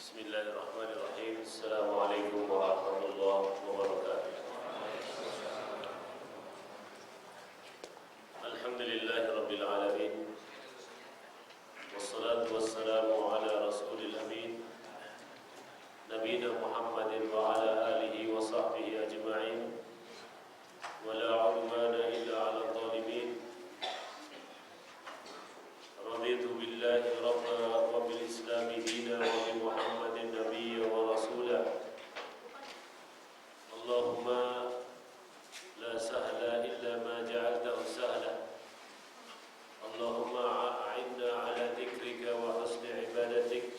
Bismillahirrahmanirrahim. Assalamualaikum warahmatullahi wabarakatuh. Alhamdulillahi rabbil alamin. Wassalatu wassalamu ala rasulil amin, nabiyina Muhammadin wa ala alihi wa sahbihi ajma'in. Wa la udwana illa ala zalimin. Raditu billahi rabba wa bil islami dina wa bi Muhammadin nabiyya wa rasula. Allahumma la sahla illa ma ja'altahu sahla. Allahumma a'inna ala dhikrika wa husni ibadatik.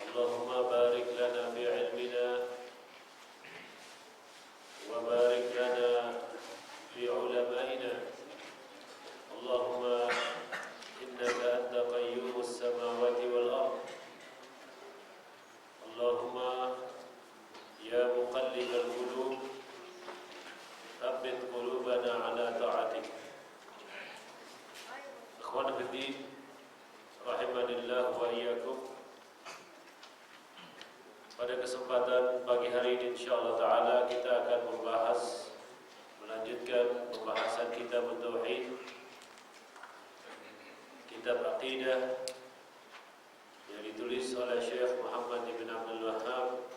Allahumma barik lana fi ilmina wa barik lana fi ulamaina. Allahumma innaka anta qayyumus samawati wal ardh. Allahumma ya muqallibal qulub tsabbit qulubana ala ta'atik. Ikhwan fillah rahimanillah wa iyyakum. Pada kesempatan pagi hari ini insyaallah taala kita akan melanjutkan pembahasan kitab tauhid, kitab aqidah yang ditulis oleh Syekh Muhammad ibn Abdul Wahhab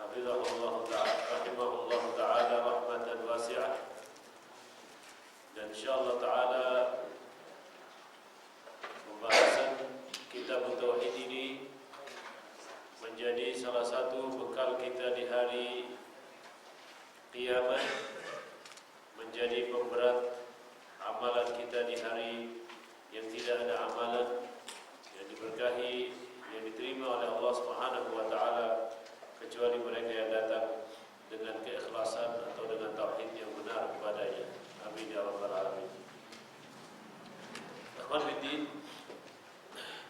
hafizahullah ta'ala rahimahullah ta'ala rahmatan wasi'ah. Dan insyaallah ta'ala pembahasan kitab tauhid ini menjadi salah satu bekal kita di hari kiamat, menjadi pemberat amalan kita di hari yang tidak ada amalan yang diberkahi, yang diterima oleh Allah Subhanahu wa taala kecuali mereka yang datang dengan keikhlasan atau dengan tauhid yang benar kepadanya. Amin ya rabbal alamin. Ikhwan fillah,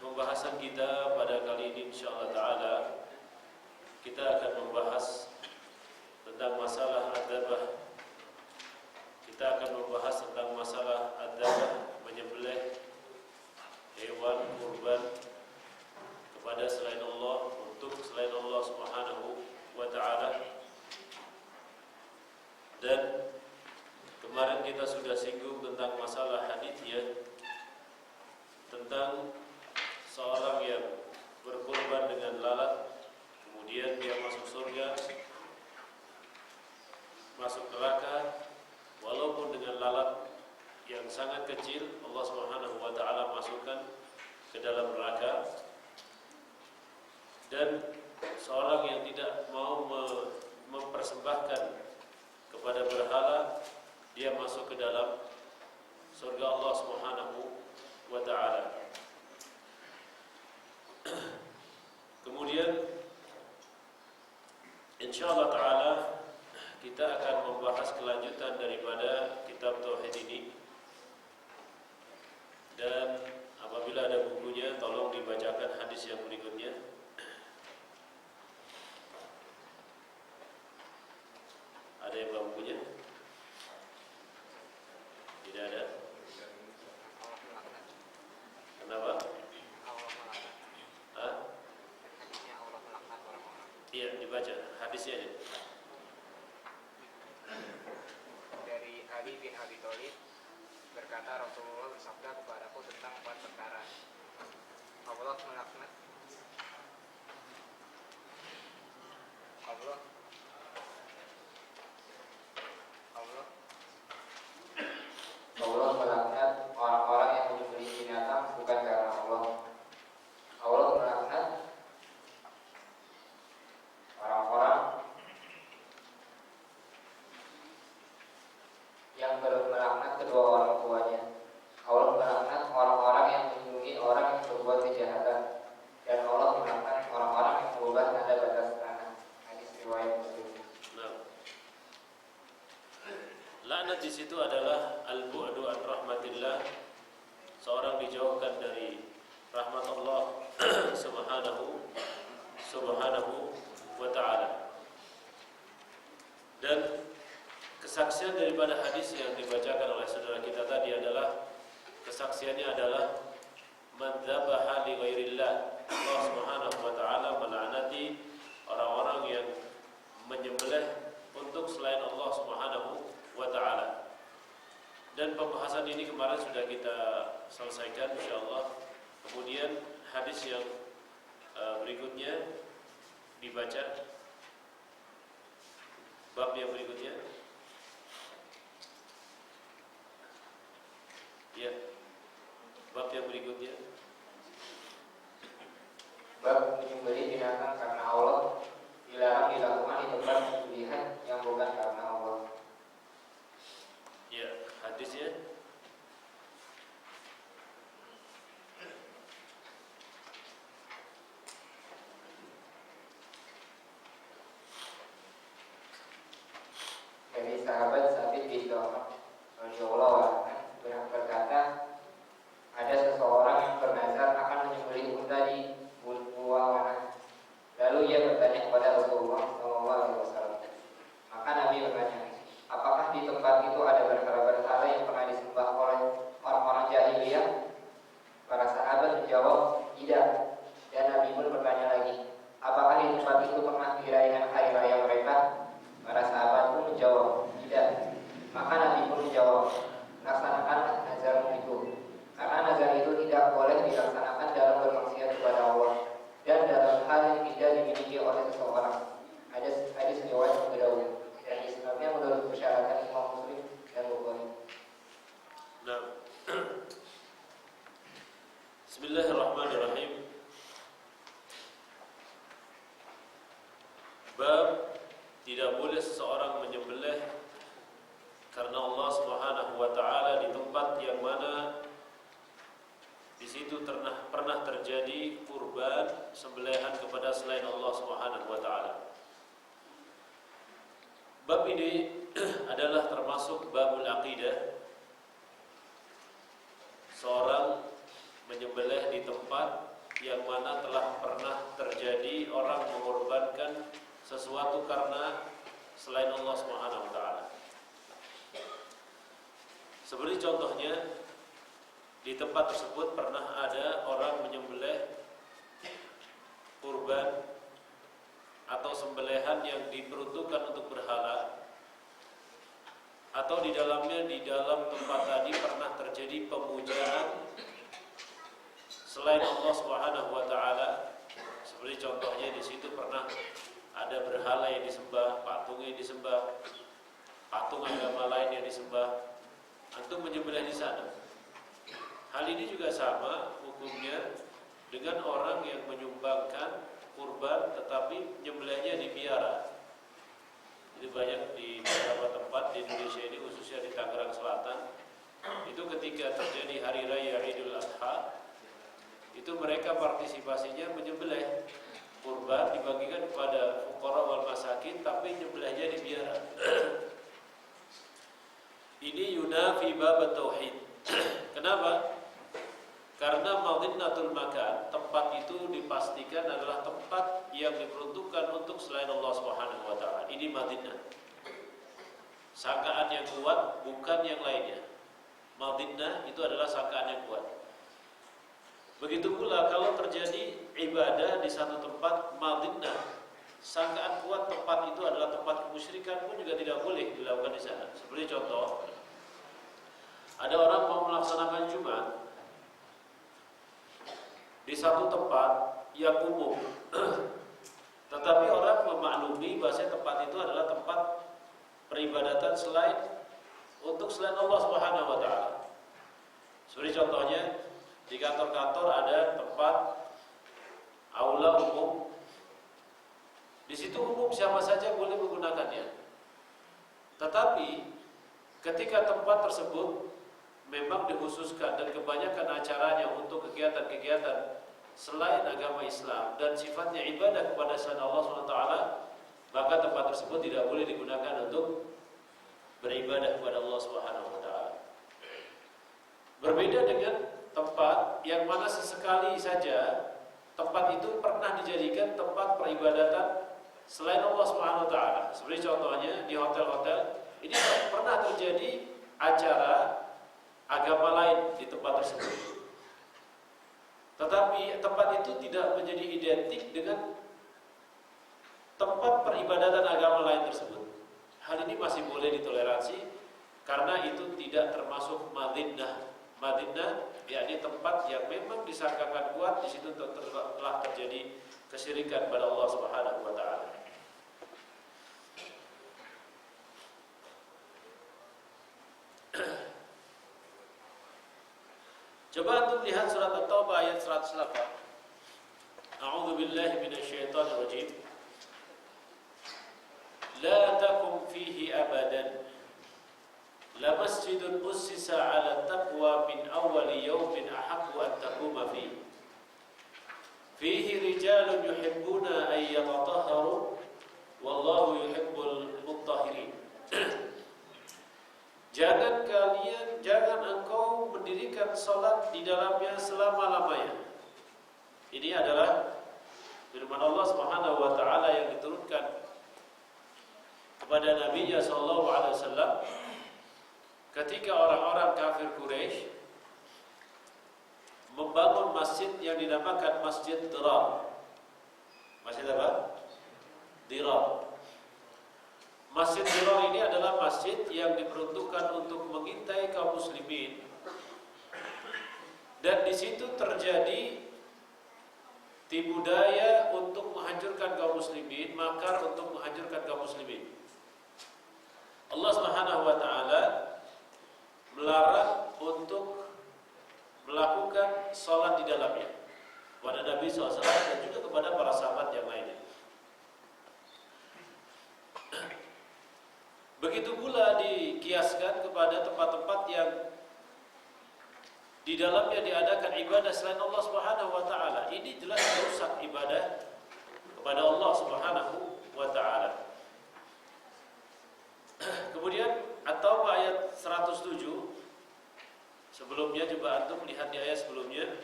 pembahasan kita pada kali ini insyaallah taala kita akan membahas tentang masalah adzabah. Kita akan membahas tentang masalah adzabah, menyembelih hewan kurban kepada selain Allah, untuk selain Allah Subhanahu wa taala. Dan kemarin kita sudah singgung tentang masalah hadisnya, tentang seorang yang berkurban dengan lalat, kemudian dia masuk surga, masuk neraka, walaupun dengan lalat yang sangat kecil Allah Subhanahu wa taala masukkan ke dalam neraka. Dan seorang yang tidak mau mempersembahkan kepada berhala, dia masuk ke dalam surga Allah Subhanahu wa taala. Kemudian insyaallah taala kita akan membahas kelanjutan daripada kitab tauhid ini. Dan apabila ada bukunya, tolong dibacakan hadis yang berikutnya. Ada yang bawa bukunya? Tidak ada. Kenapa? Hah? Iya, dibaca hadisnya aja. Dari Ali bin Abi Thalib berkata, Rasulullah bersabda kepadaku tentang 4 perkara. Allah melaknat orang-orang yang menyembelih binatang bukan karena Allah. Allah melaknat orang-orang yang melaknat kedua orang tuanya. Allah melaknat orang-orang yang melindungi orang yang berbuat kejahatan, dan Allah melaknat orang-orang yang mengubah tanda batas tanah. Hadis riwayat Muslim. Laknat di situ adalah al-bu'du an rahmatillah, seorang dijauhkan dari rahmat Allah subhanahu wa ta'ala. Dan kesaksian daripada hadis yang dibacakan oleh saudara kita tadi adalah, kesaksiannya adalah man dzabaha li ghairillah, Allah Subhanahu wa taala melaknati orang-orang yang menyembelih untuk selain Allah Subhanahu wa taala. Dan pembahasan ini kemarin sudah kita selesaikan insyaallah. Kemudian hadis yang berikutnya dibaca, bab yang berikutnya. Ya, bab yang berikutnya. Bab menyembelih binatang karena Allah dilarang dilakukan di tempat penyembelihan yang bukan karena Allah. Ya, hadisnya. Dari sahabat Sabit bin Umar radhiyallahu anhu berkata, ada seseorang yang bernazar akan menyembelih unta di Buawana. Lalu ia bertanya kepada Rasulullah SAW. Maka Nabi bertanya, apakah di tempat itu ada berhala-berhala yang pernah disembah oleh orang-orang jahiliyah? Para sahabat menjawab, tidak. Dan Nabi pun bertanya lagi, apakah di tempat itu pernah dirayakan hari raya mereka? Para sahabat pun menjawab, tidak. Maka Nabi pun menjawab, laksanakanlah nazarmu itu, karena nazar itu tidak boleh dilaksanakan dalam bermaksiat kepada Allah dan dalam hal yang tidak dimiliki oleh seseorang. Hadis riwayat Abu Dawud. Dan isnadnya menurut persyaratan Imam Muslim dan Bukhari. Nah, Bismillahirrahmanirrahim. Bab tidak boleh seseorang menyembelih karena Allah Subhanahu wa taala di tempat yang mana di situ pernah terjadi kurban sembelihan kepada selain Allah Subhanahu wa taala. Bab ini adalah termasuk babul aqidah. Seorang menyembelih di tempat yang mana telah pernah terjadi orang mengorbankan sesuatu karena selain Allah Subhanahu wa taala. Seperti contohnya, di tempat tersebut pernah ada orang menyembelih kurban atau sembelihan yang diperuntukkan untuk berhala, atau di dalam tempat tadi pernah terjadi pemujaan selain Allah Subhanahu wa taala. Seperti contohnya di situ pernah ada berhala yang disembah, patung yang disembah, patung agama lain yang disembah. Antum menyembelih di sana. Hal ini juga sama hukumnya dengan orang yang menyumbangkan kurban tetapi nyembelihnya dipiara. Jadi banyak di beberapa tempat di Indonesia ini, khususnya di Tangerang Selatan, itu ketika terjadi hari raya Idul Adha, itu mereka partisipasinya menyembelih kurban dibagikan kepada fuqara wal masakin, tapi nyembelihnya dipiara. Ini yunafi bab tauhid. Kenapa? Karena madinnatul makan, tempat itu dipastikan adalah tempat yang diperuntukkan untuk selain Allah Subhanahu wa taala. Ini madinah. Sangkaan yang kuat bukan yang lainnya. Madinah itu adalah sangkaan yang kuat. Begitu pula kalau terjadi ibadah di satu tempat madinah, sangkaan kuat tempat itu adalah tempat kemusyrikan pun juga tidak boleh dilakukan di sana. Seperti contoh, ada orang mau melaksanakan Jumat di satu tempat yang umum, tetapi orang memaklumi bahwa tempat itu adalah tempat peribadatan selain Allah Subhanahu wa taala. Seperti contohnya di kantor-kantor ada tempat aula umum. Di situ umum siapa saja boleh menggunakannya. Tetapi ketika tempat tersebut memang dikhususkan dan kebanyakan acaranya untuk kegiatan-kegiatan selain agama Islam dan sifatnya ibadah kepada selain Allah SWT, maka tempat tersebut tidak boleh digunakan untuk beribadah kepada Allah SWT. Berbeda dengan tempat yang mana sesekali saja tempat itu pernah dijadikan tempat peribadatan selain Allah SWT. Seperti contohnya di hotel-hotel, ini pernah terjadi acara agama lain di tempat tersebut. Tetapi tempat itu tidak menjadi identik dengan tempat peribadatan agama lain tersebut. Hal ini masih boleh ditoleransi karena itu tidak termasuk madinah. Madinah yakni tempat yang memang disangkakan kuat di situ telah terjadi kesyirikan pada Allah Subhanahu wa taala. Coba antum lihat surat At-Taubah ayat 108. A'udzu billahi minasyaitonir rajim. La takum fihi abadan. La masjidun ussisa 'ala taqwa min awwali yawmin ahaqqu an taquma fihi. Fihi rijalun yuhibbuna an yatatahharu wallahu yuhibbul mutahhirin. Jangan engkau mendirikan salat di dalamnya selama-lamanya. Ini adalah firman Allah Subhanahu wa taala yang diturunkan kepada Nabi-Nya sallallahu alaihi wasallam ketika orang-orang kafir Quraisy membangun masjid yang dinamakan Masjid Dirar. Masjid apa? Dirar. Masjid Dirar ini adalah masjid yang diperuntukkan untuk mengintai kaum muslimin. Dan di situ terjadi tipu daya untuk menghancurkan kaum muslimin, makar untuk menghancurkan kaum muslimin. Allah Subhanahu wa taala melarang untuk melakukan salat di dalamnya kepada Nabi SAW dan juga kepada para sahabat yang lainnya. Begitu pula dikiaskan kepada tempat-tempat yang di dalamnya diadakan ibadah selain Allah Subhanahu wa taala. Ini jelas merusak ibadah kepada Allah Subhanahu wa taala. Kemudian atau ayat 107 sebelumnya, coba antum lihat di ayat sebelumnya.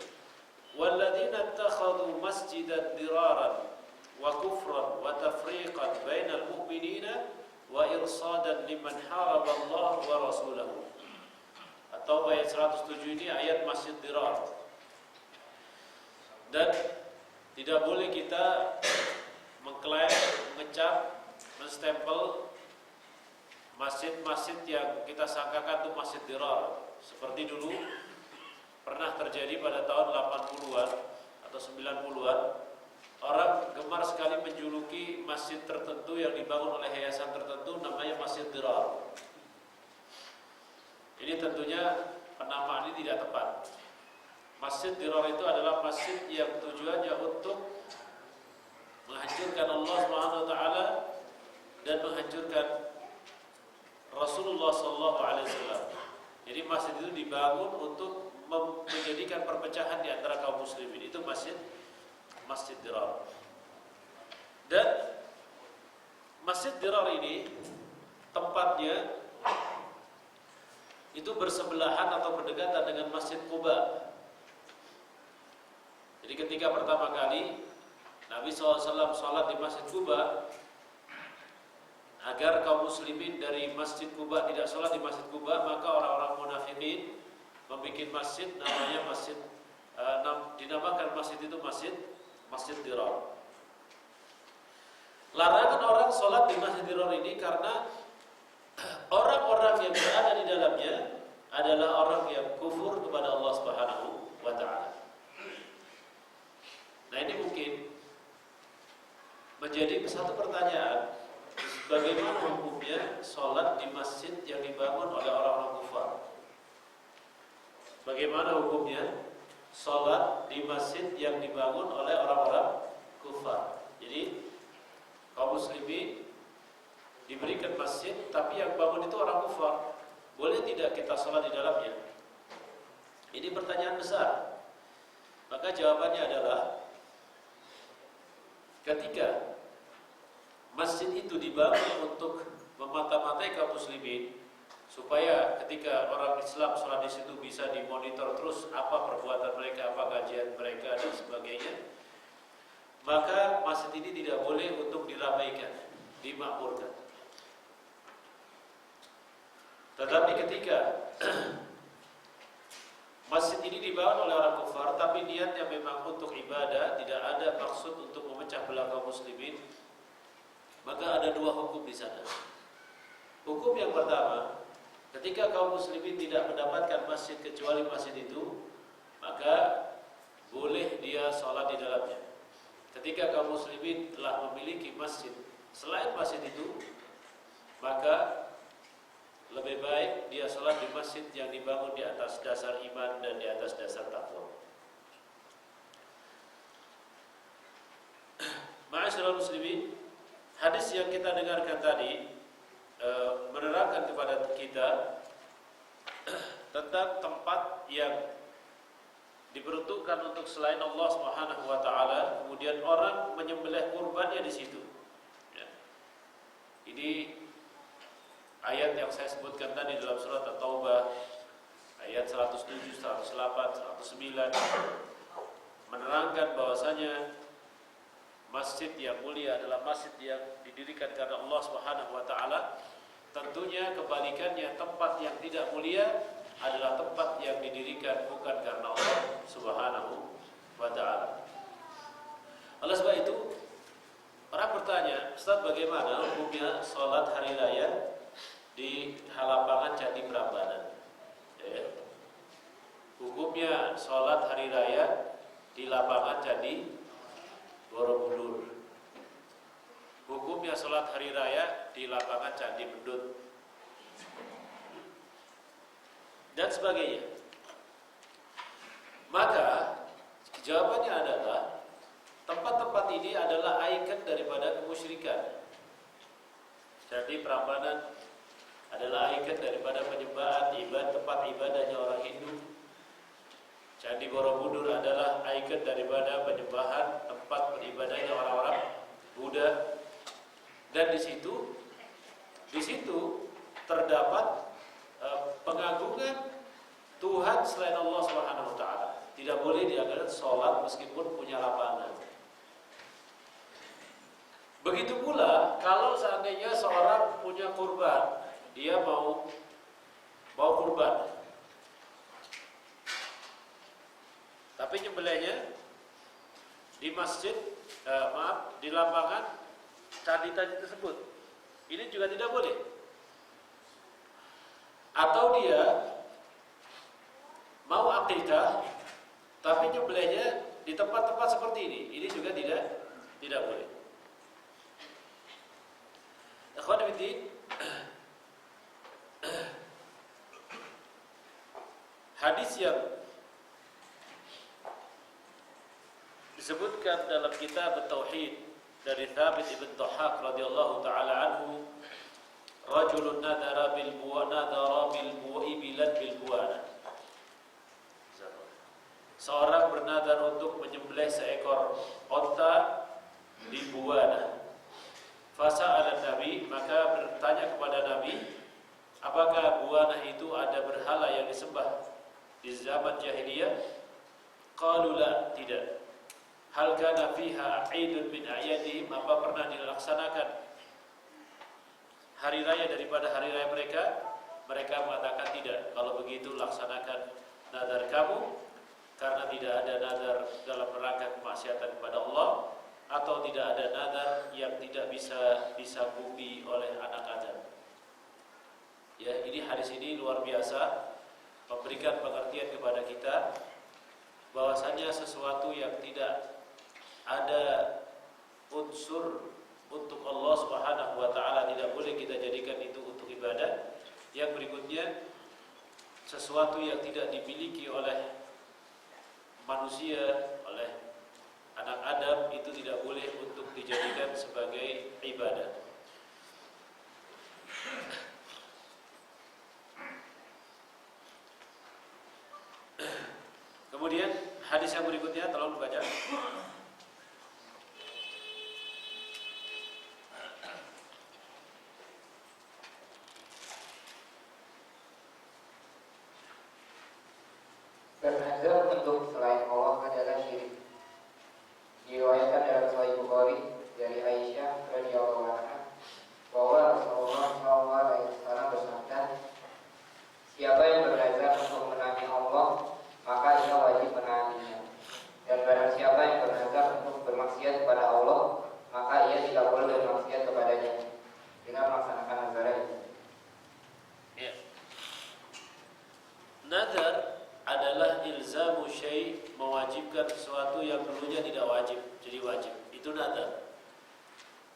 Walladzina ittakhadhu masjidan diraran wa kufran wa tafriqan bainal mu'minina wa irsadan liman haraballahu wa rasulahu. Atau ayat 107 ini ayat Masjid Dirar. Dan tidak boleh kita mengklaim, mengecap, menstempel masjid-masjid yang kita sangkakan itu Masjid Dirar. Seperti dulu pernah terjadi pada tahun 80-an atau 90-an, orang gemar sekali menjuluki masjid tertentu yang dibangun oleh yayasan tertentu namanya Masjid Dirar. Ini tentunya penamaan ini tidak tepat. Masjid Dirar itu adalah masjid yang tujuannya untuk menghancurkan Allah Subhanahu wa taala dan menghancurkan Rasulullah sallallahu alaihi wasallam. Jadi masjid itu dibangun untuk menjadikan perpecahan di antara kaum muslimin. Itu Masjid Dirar. Dan Masjid Dirar ini tempatnya itu bersebelahan atau berdekatan dengan Masjid Quba. Jadi ketika pertama kali Nabi SAW sholat di Masjid Quba, agar kaum muslimin dari Masjid Quba tidak sholat di Masjid Quba, maka orang-orang munafikin membuat masjid namanya dinamakan masjid itu Masjid Dirar. Larangan orang sholat di Masjid Dirar ini karena orang-orang yang berada di dalamnya adalah orang yang kufur kepada Allah Subhanahu wa taala. Nah, ini mungkin menjadi satu pertanyaan, bagaimana hukumnya sholat di masjid yang dibangun oleh orang-orang kufar? Bagaimana hukumnya sholat di masjid yang dibangun oleh orang-orang kufar? Jadi kaum muslimin diberikan masjid, tapi yang bangun itu orang kufar. Boleh tidak kita sholat di dalamnya? Ini pertanyaan besar. Maka jawabannya adalah, ketika masjid itu dibangun untuk memata-matai kaum muslimin, supaya ketika orang Islam sholat di situ bisa dimonitor terus apa perbuatan mereka, apa kajian mereka dan sebagainya, maka masjid ini tidak boleh untuk diramaikan, dimakmurkan. Tetapi ketika masjid ini dibangun oleh orang kufar, tapi niatnya memang untuk ibadah, tidak ada maksud untuk memecah belah kaum muslimin, maka ada dua hukum di sana. Hukum yang pertama, ketika kaum muslimin tidak mendapatkan masjid kecuali masjid itu, maka boleh dia sholat di dalamnya. Ketika kaum muslimin telah memiliki masjid selain masjid itu, maka lebih baik dia sholat di masjid yang dibangun di atas dasar iman dan di atas dasar takwa. Ma'asyiral muslimin, hadis yang kita dengarkan tadi menerangkan kepada kita tentang tempat yang diperuntukkan untuk selain Allah Subhanahu wa taala, kemudian orang menyembelih kurbannya di situ. Ya. Ini ayat yang saya sebutkan tadi dalam surat At-Taubah ayat 107, 108, 109 menerangkan bahwasanya masjid yang mulia adalah masjid yang didirikan karena Allah Subhanahu wa taala. Tentunya kebalikannya, tempat yang tidak mulia adalah tempat yang didirikan bukan karena Allah Subhanahu wa taala. Oleh sebab itu, orang bertanya, "Ustaz, bagaimana hukumnya salat hari raya di lapangan Candi Prambanan?" Ya. Hukumnya salat hari raya di lapangan Candi Borobudur. Hukumnya salat hari raya di lapangan Candi Mendut dan sebagainya. Maka jawabannya adalah tempat-tempat ini adalah ikon daripada kemusyrikan. Jadi Prambanan adalah ikon daripada penyembahan tempat ibadahnya orang Hindu. Candi Borobudur adalah ikon daripada penyembahan tempat beribadahnya orang-orang Buddha. Dan di situ terdapat pengagungan Tuhan selain Allah Subhanahu wa taala. Tidak boleh diadakan sholat meskipun punya lapangan. Begitu pula kalau seandainya seorang punya kurban, dia mau kurban, tapi nyembelihnya di masjid, di lapangan candi-candi tersebut, ini juga tidak boleh. Atau dia mau akikah tapi nyembelihnya di tempat-tempat seperti ini juga tidak boleh. Ikhwan fillah, hadis yang disebutkan dalam kitab At-Tauhid dari Thabit ibn Dhahhak radhiyallahu taala anhu, rajulun nadara bil buwana ibilan bil buwana. Seorang bernadar untuk menyembelih seekor onta di buwana. Fasa'ala Nabi, maka bertanya kepada Nabi, apakah buwana itu ada berhala yang disembah di zaman jahiliyah? Qalu la, tidak. Hal kana fiha 'idun min a'yadihim, apa pernah dilaksanakan hari raya daripada hari raya mereka? Mereka mengatakan tidak. Kalau begitu laksanakan nadar kamu, karena tidak ada nadar dalam rangka kemaksiatan kepada Allah, atau tidak ada nadar yang tidak bisa disanggupi oleh anak Adam. Ya, ini hadis ini luar biasa memberikan pengertian kepada kita bahwasanya sesuatu yang tidak ada unsur untuk Allah Subhanahu wa taala tidak boleh kita jadikan itu untuk ibadah. Yang berikutnya, sesuatu yang tidak dimiliki oleh manusia, oleh anak Adam, itu tidak boleh untuk dijadikan sebagai ibadah. Kemudian hadis yang berikutnya, tolong dibaca. Bernazar untuk selain Allah adalah syirik. Diriwayatkan dalam Sahih Bukhari dari Aisyah radhiyallahu anha bahwa Rasulullah SAW bersabda, siapa yang bernazar untuk menangi Allah, adalah ilzamu syai', mewajibkan sesuatu yang dulunya tidak wajib jadi wajib. Itu nazar.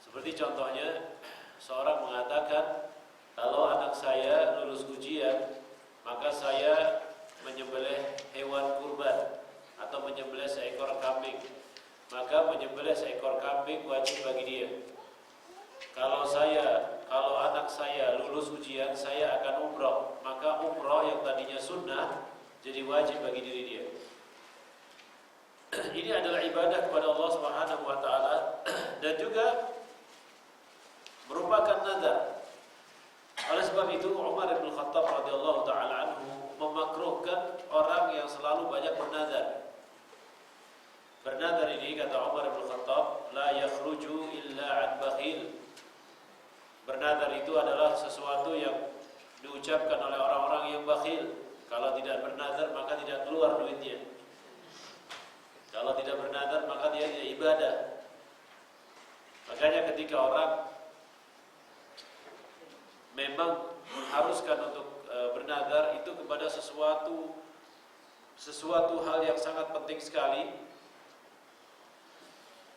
Seperti contohnya seorang mengatakan, kalau anak saya lulus ujian, maka saya menyembelih hewan kurban atau menyembelih seekor kambing. Maka menyembelih seekor kambing wajib bagi dia. Kalau anak saya lulus ujian, saya akan umroh, maka umroh yang tadinya sunnah jadi wajib bagi diri dia. Ini adalah ibadah kepada Allah Subhanahu wa taala dan juga merupakan nazar. Oleh sebab itu Umar bin Khattab radhiyallahu taala anhu memakruhkan orang yang selalu banyak bernazar. Bernazar ini, kata Umar bin Khattab, la yakhruju illa an bakhil. Bernazar itu adalah sesuatu yang diucapkan oleh orang-orang yang bakhil. Kalau tidak bernazar maka tidak keluar duitnya. Kalau tidak bernazar maka dia tidak ibadah. Makanya ketika orang memang mengharuskan untuk bernazar itu kepada sesuatu hal yang sangat penting sekali,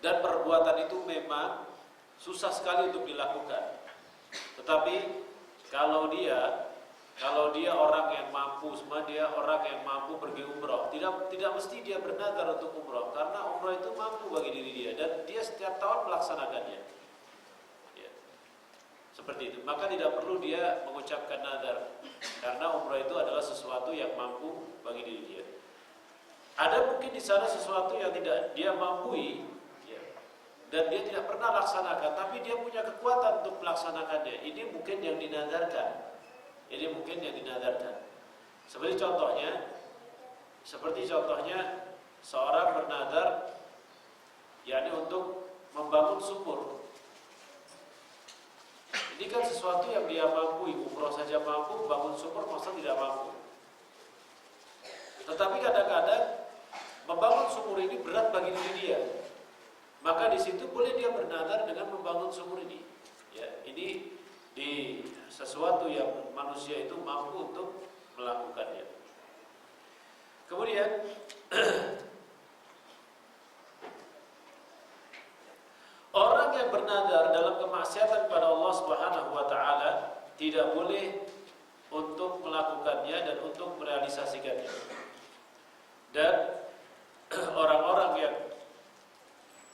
dan perbuatan itu memang susah sekali untuk dilakukan. Tetapi kalau dia orang yang mampu, dia orang yang mampu pergi umroh, tidak mesti dia bernazar untuk umroh, karena umroh itu mampu bagi diri dia dan dia setiap tahun melaksanakannya. Ya. Seperti itu. Maka tidak perlu dia mengucapkan nazar, karena umroh itu adalah sesuatu yang mampu bagi diri dia. Ada mungkin di sana sesuatu yang tidak dia mampu, dan dia tidak pernah laksanakan, tapi dia punya kekuatan untuk melaksanakannya. Ini mungkin yang dinazarkan. Seperti contohnya seorang bernazar, yakni untuk membangun sumur. Ini kan sesuatu yang dia mampu, umroh saja mampu, bangun sumur masa tidak mampu. Tetapi kadang-kadang membangun sumur ini berat bagi diri dia. Maka di situ boleh dia bernazar dengan membangun sumur ini. Ya, ini di sesuatu yang manusia itu mampu untuk melakukannya. Kemudian orang yang bernazar dalam kemaksiatan kepada Allah Subhanahu wa taala tidak boleh untuk melakukannya dan untuk merealisasikannya. Dan orang-orang yang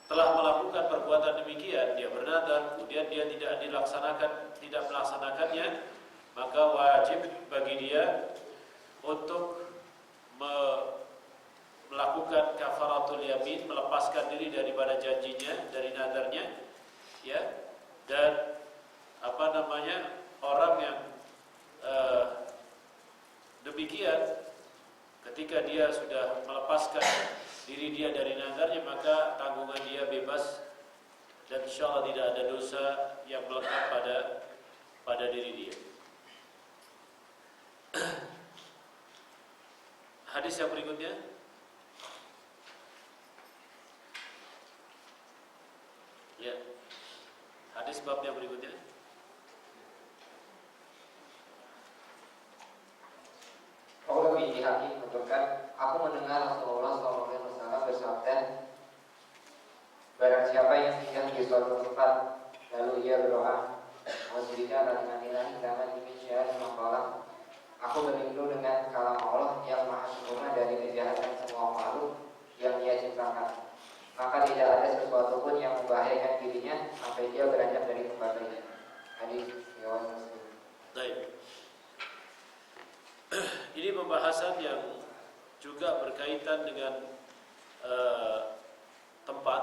telah melakukan perbuatan demikian, dia bernazar, kemudian dia tidak melaksanakannya, maka wajib bagi dia untuk melakukan kafaratul yamin, melepaskan diri daripada janjinya, dari nazarnya, ya. Dan orang yang demikian, ketika dia sudah melepaskan diri dia dari nazarnya, maka tanggungan dia bebas dan insyaallah tidak ada dosa yang melekat pada diri dia. Hadis yang berikutnya, ya, hadis bab yang berikutnya. Allah bin Hakim menuturkan, aku mendengar Rasulullah SAW bersabda, barang siapa yang tinggal di suatu tempat lalu ia berdoa, Wasbika lalimanilahi zaman dimisyari makalah, aku berlindung dengan kalam Allah yang maha sempurna dari kejahatan semua makhluk yang dia ciptakan, maka tidak ada sesuatu pun yang membahayakan dirinya sampai dia beranjak dari tempat ini. Hadis riwayat Muslim. Baik. Ini pembahasan yang juga berkaitan dengan tempat.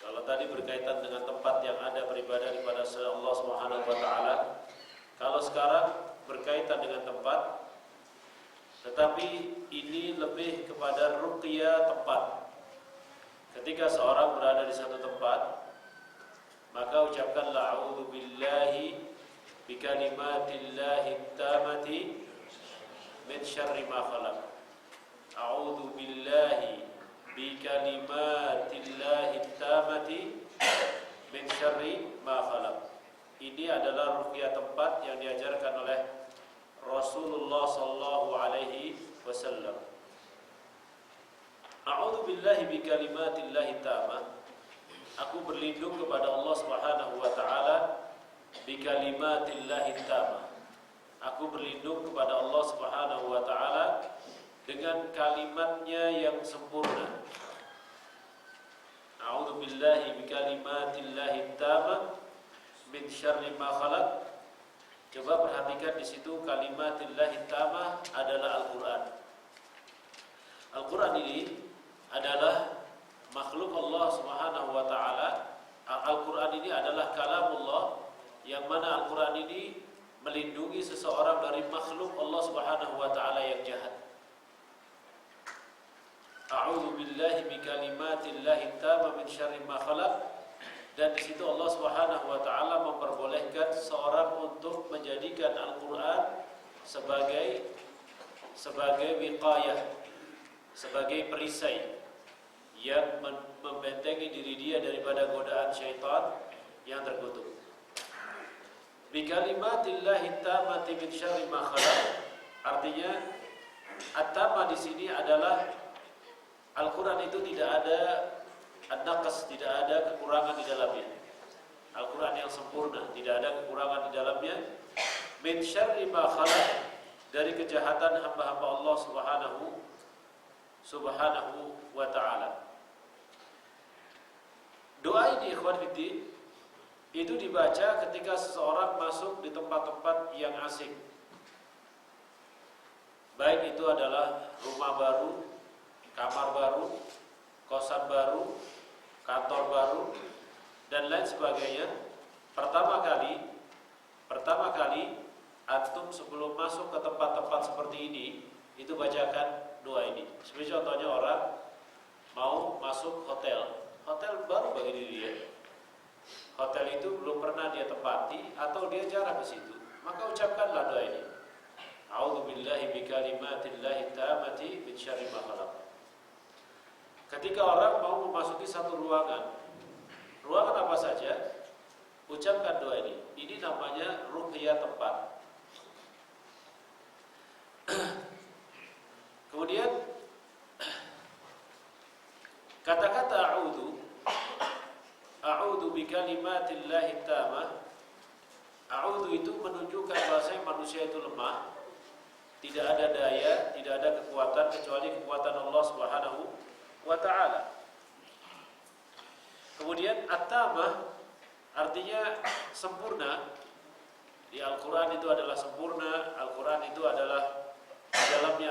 Kalau tadi berkaitan dengan tempat yang ada beribadah kepada Allah Subhanahu wa taala, kalau sekarang berkaitan dengan tempat, tetapi ini lebih kepada ruqyah tempat. Ketika seorang berada di satu tempat, maka ucapkanlah a'udzu billahi bikalimatillahi tammati min syarri ma khalaq. A'udzu billahi bikalimatillahi tammati min syarri ma khalaq. Ini adalah ruqyah tempat yang diajarkan oleh Rasulullah sallallahu alaihi wasallam. billahi bi kalimatillahi tammah. Aku berlindung kepada Allah Subhanahu wa taala bi kalimatillahi tammah. Aku berlindung kepada Allah Subhanahu wa taala dengan kalimatnya yang sempurna. A'udzu billahi bi kalimatillahi tammah min syarri ma khalaq. Coba perhatikan di situ kalimatillahi tammah adalah Al-Qur'an. Al-Qur'an ini adalah makhluk Allah Subhanahu wa taala. Al-Qur'an ini adalah kalamullah, yang mana Al-Qur'an ini melindungi seseorang dari makhluk Allah Subhanahu wa taala yang jahat. A'udzu billahi min kalimatillahi tammah min syarri ma khalaq. Dan di situ Allah Subhanahu wa taala memperbolehkan seorang untuk menjadikan Al-Qur'an sebagai wiqayah, sebagai perisai yang membentengi diri dia daripada godaan syaitan yang terkutuk. Bi kalimatillahi tammati min syarri ma khalaq. Artinya at-tamma di sini adalah Al-Qur'an itu tidak ada an-naqas, tidak ada kekurangan di dalamnya. Al-Qur'an yang sempurna, tidak ada kekurangan di dalamnya. Min syarri ma khalaq, dari kejahatan hamba-hamba Allah Subhanahu wa ta'ala. Doa ini ikhwan fiddin itu dibaca ketika seseorang masuk di tempat-tempat yang asing. Baik itu adalah rumah baru, kamar baru, kosan baru, kantor baru, dan lain sebagainya. Pertama kali antum sebelum masuk ke tempat-tempat seperti ini, itu bacakan doa ini. Seperti contohnya orang mau masuk hotel baru bagi diri dia. Hotel itu belum pernah dia tempati atau dia jarang ke situ, maka ucapkanlah doa ini. A'udzu billahi bi kalimatillahi tammati min syarri ma khalaq. Ketika orang mau memasuki satu ruangan apa saja, ucapkan doa ini. Ini namanya ruqyah tempat. Kemudian kata-kata a'udzu bi kalimatillahi tammah. A'udzu itu menunjukkan bahwasanya manusia itu lemah, tidak ada daya, tidak ada kekuatan kecuali kekuatan Allah Subhanahu wa ta'ala. Kemudian at-tammah artinya sempurna. Di Al-Qur'an itu adalah sempurna. Al-Qur'an itu adalah di dalamnya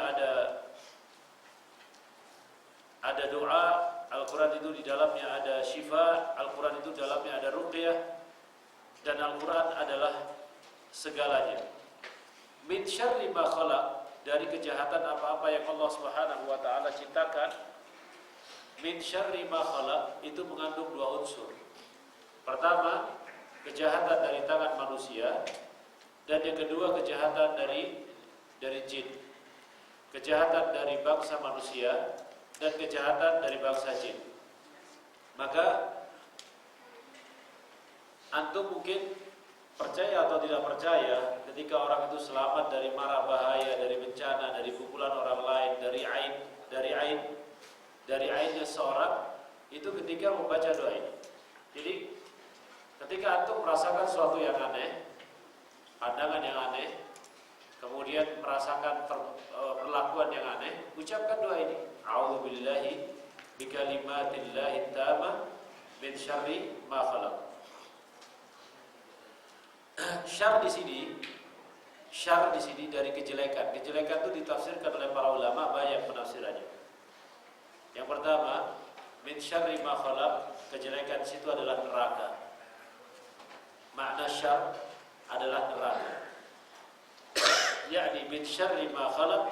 ada doa. Al-Qur'an itu di dalamnya ada syifa. Al-Qur'an itu di dalamnya ada ruqyah. Dan Al-Qur'an adalah segalanya. Min syarri ma khalaq, dari kejahatan apa-apa yang Allah Subhanahu wa ta'ala ciptakan. Min syarri ma khalaq itu mengandung dua unsur. Pertama, kejahatan dari tangan manusia, dan yang kedua kejahatan dari jin. Kejahatan dari bangsa manusia dan kejahatan dari bangsa jin. Maka antum mungkin percaya atau tidak percaya, ketika orang itu selamat dari mara bahaya, dari bencana, dari pukulan orang lain, dari ainnya seorang, itu ketika membaca doa ini. Jadi ketika antum merasakan sesuatu yang aneh, pandangan yang aneh, kemudian merasakan perlakuan yang aneh, ucapkan doa ini. A'udzu billahi bi kalimatillahi tammah min syarri ma khalaq. Syar di sini dari kejelekan. Kejelekan itu ditafsirkan oleh para ulama, banyak penafsirannya. Yang pertama, min syarri ma khalaq, kejelekan di situ adalah neraka. Makna syar adalah neraka. Yakni min syarri ma khalaq,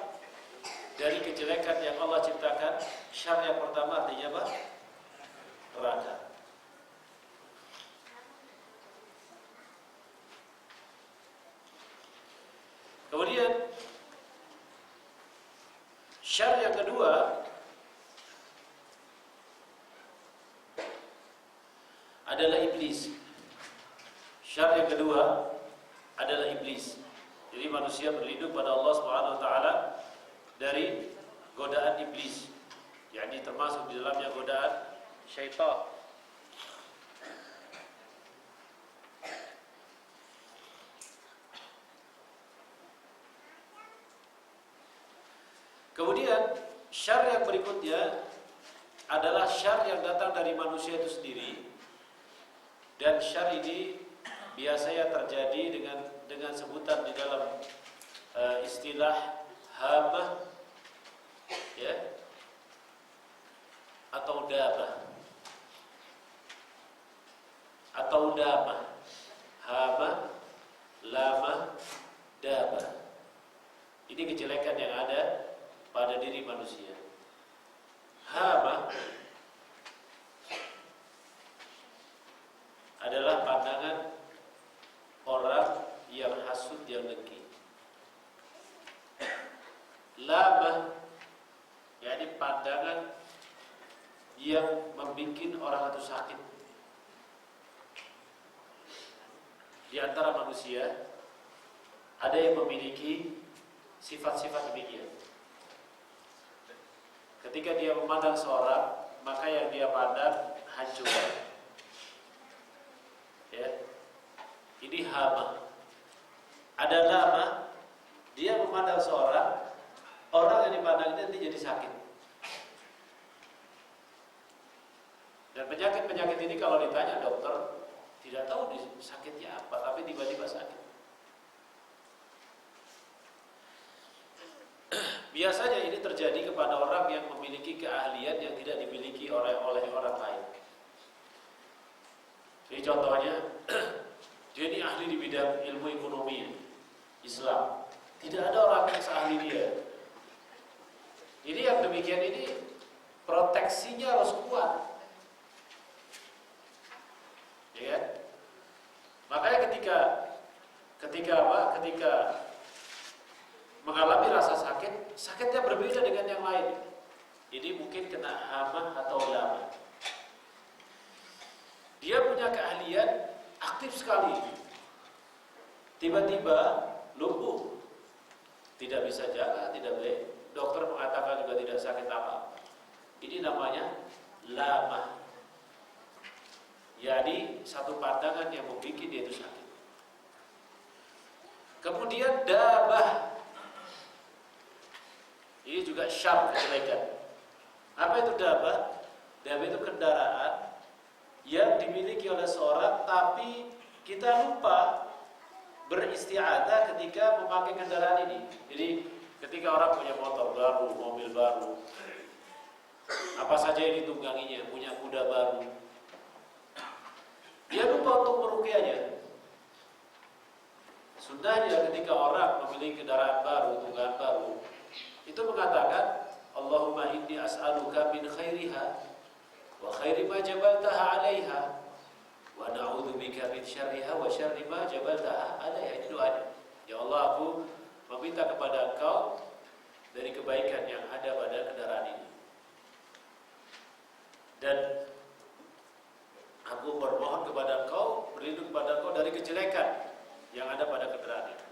dari kejelekan yang Allah ciptakan. Syar yang pertama artinya apa? Neraka. Kemudian syar yang kedua adalah iblis. Syar yang kedua adalah iblis. Jadi manusia berlindung pada Allah Subhanahu wa taala dari godaan iblis. yakni termasuk di dalamnya godaan syaitan. Kemudian syar yang berikutnya adalah syar yang datang dari manusia itu sendiri, dan syar ini biasanya terjadi dengan sebutan di dalam istilah hamah, ya, atau damah, hamah, lamah, damah. Ini kejelekan yang ada pada diri manusia. Hamah adalah pandangan orang yang hasud, yang dengki. Lamah yakni pandangan yang membuat orang itu sakit. Di antara manusia ada yang memiliki sifat-sifat demikian. Ketika dia memandang seorang, maka yang dia pandang hancur. Ya. Ini hamah. Ada lamah, dia memandang seorang, orang yang dipandang itu jadi sakit. Dan penyakit-penyakit ini kalau ditanya dokter tidak tahu sakitnya apa, tapi tiba-tiba sakit. Biasanya ini terjadi kepada orang yang memiliki keahlian yang tidak dimiliki oleh orang lain. Jadi contohnya, dia ini ahli di bidang ilmu ekonomi Islam. Tidak ada orang yang seahli dia. Ini yang demikian ini proteksinya harus kuat. Ya kan? Makanya ketika mengalami rasa sakit, sakitnya berbeda dengan yang lain. Ini mungkin kena hamah atau lamah. Dia punya keahlian aktif sekali. Tiba-tiba lumpuh, tidak bisa jaga, tidak baik. Dokter mengatakan juga tidak sakit apa. Ini namanya lamah. Jadi satu pandangan yang membuat dia itu sakit. Kemudian dabah. Ini juga syar, kejelekan. Apa itu dabah? Dabah itu kendaraan yang dimiliki oleh seorang, tapi kita lupa beristi'adzah ketika memakai kendaraan ini. Jadi ketika orang punya motor baru, mobil baru, apa saja yang ditungganginya, punya kuda baru, dia lupa untuk meruqyahnya. Sudahnya ketika orang memiliki kendaraan baru, tunggangan baru, itu mengatakan Allahumma inni as'aluka min khairiha wa khairi ma jabaltaha 'alaiha wa na'udzubika min syarriha wa syarri ma jabaltaha 'alaiha. Ini doanya. Ya Allah, aku meminta kepada Engkau dari kebaikan yang ada pada kendaraan ini, dan aku bermohon kepada Engkau, berlindung kepada Engkau dari kejelekan yang ada pada kendaraan ini.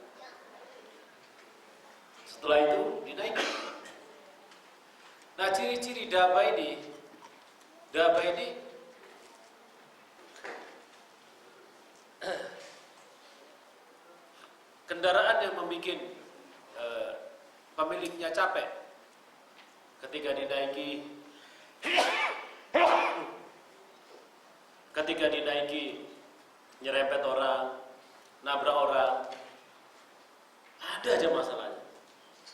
Setelah itu dinaiki. Nah, ciri-ciri dabah ini kendaraan yang membuat pemiliknya capek ketika dinaiki nyerempet orang, nabrak orang, ada aja masalahnya.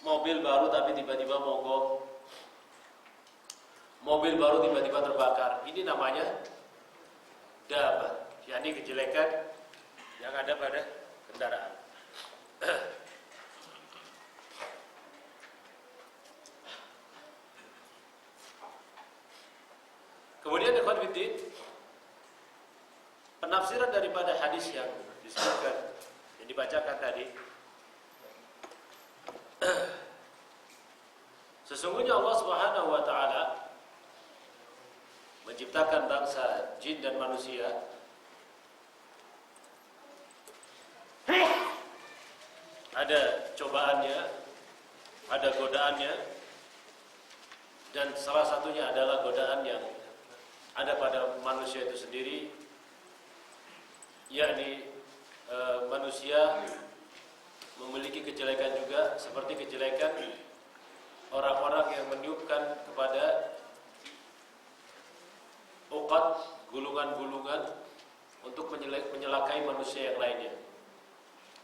Mobil baru tapi tiba-tiba mogok, mobil baru tiba-tiba terbakar. Ini namanya dabah, yakni kejelekan yang ada pada kendaraan. Kemudian ikhwan fillah, penafsiran daripada hadis yang disebutkan, yang dibacakan tadi, sesungguhnya Allah Subhanahu wa taala menciptakan bangsa jin dan manusia ada cobaannya, ada godaannya, Dan salah satunya adalah godaan yang ada pada manusia itu sendiri, yakni manusia memiliki kejelekan juga seperti kejelekan orang-orang yang meniupkan kepada uqad, gulungan-gulungan untuk menyelakai manusia yang lainnya.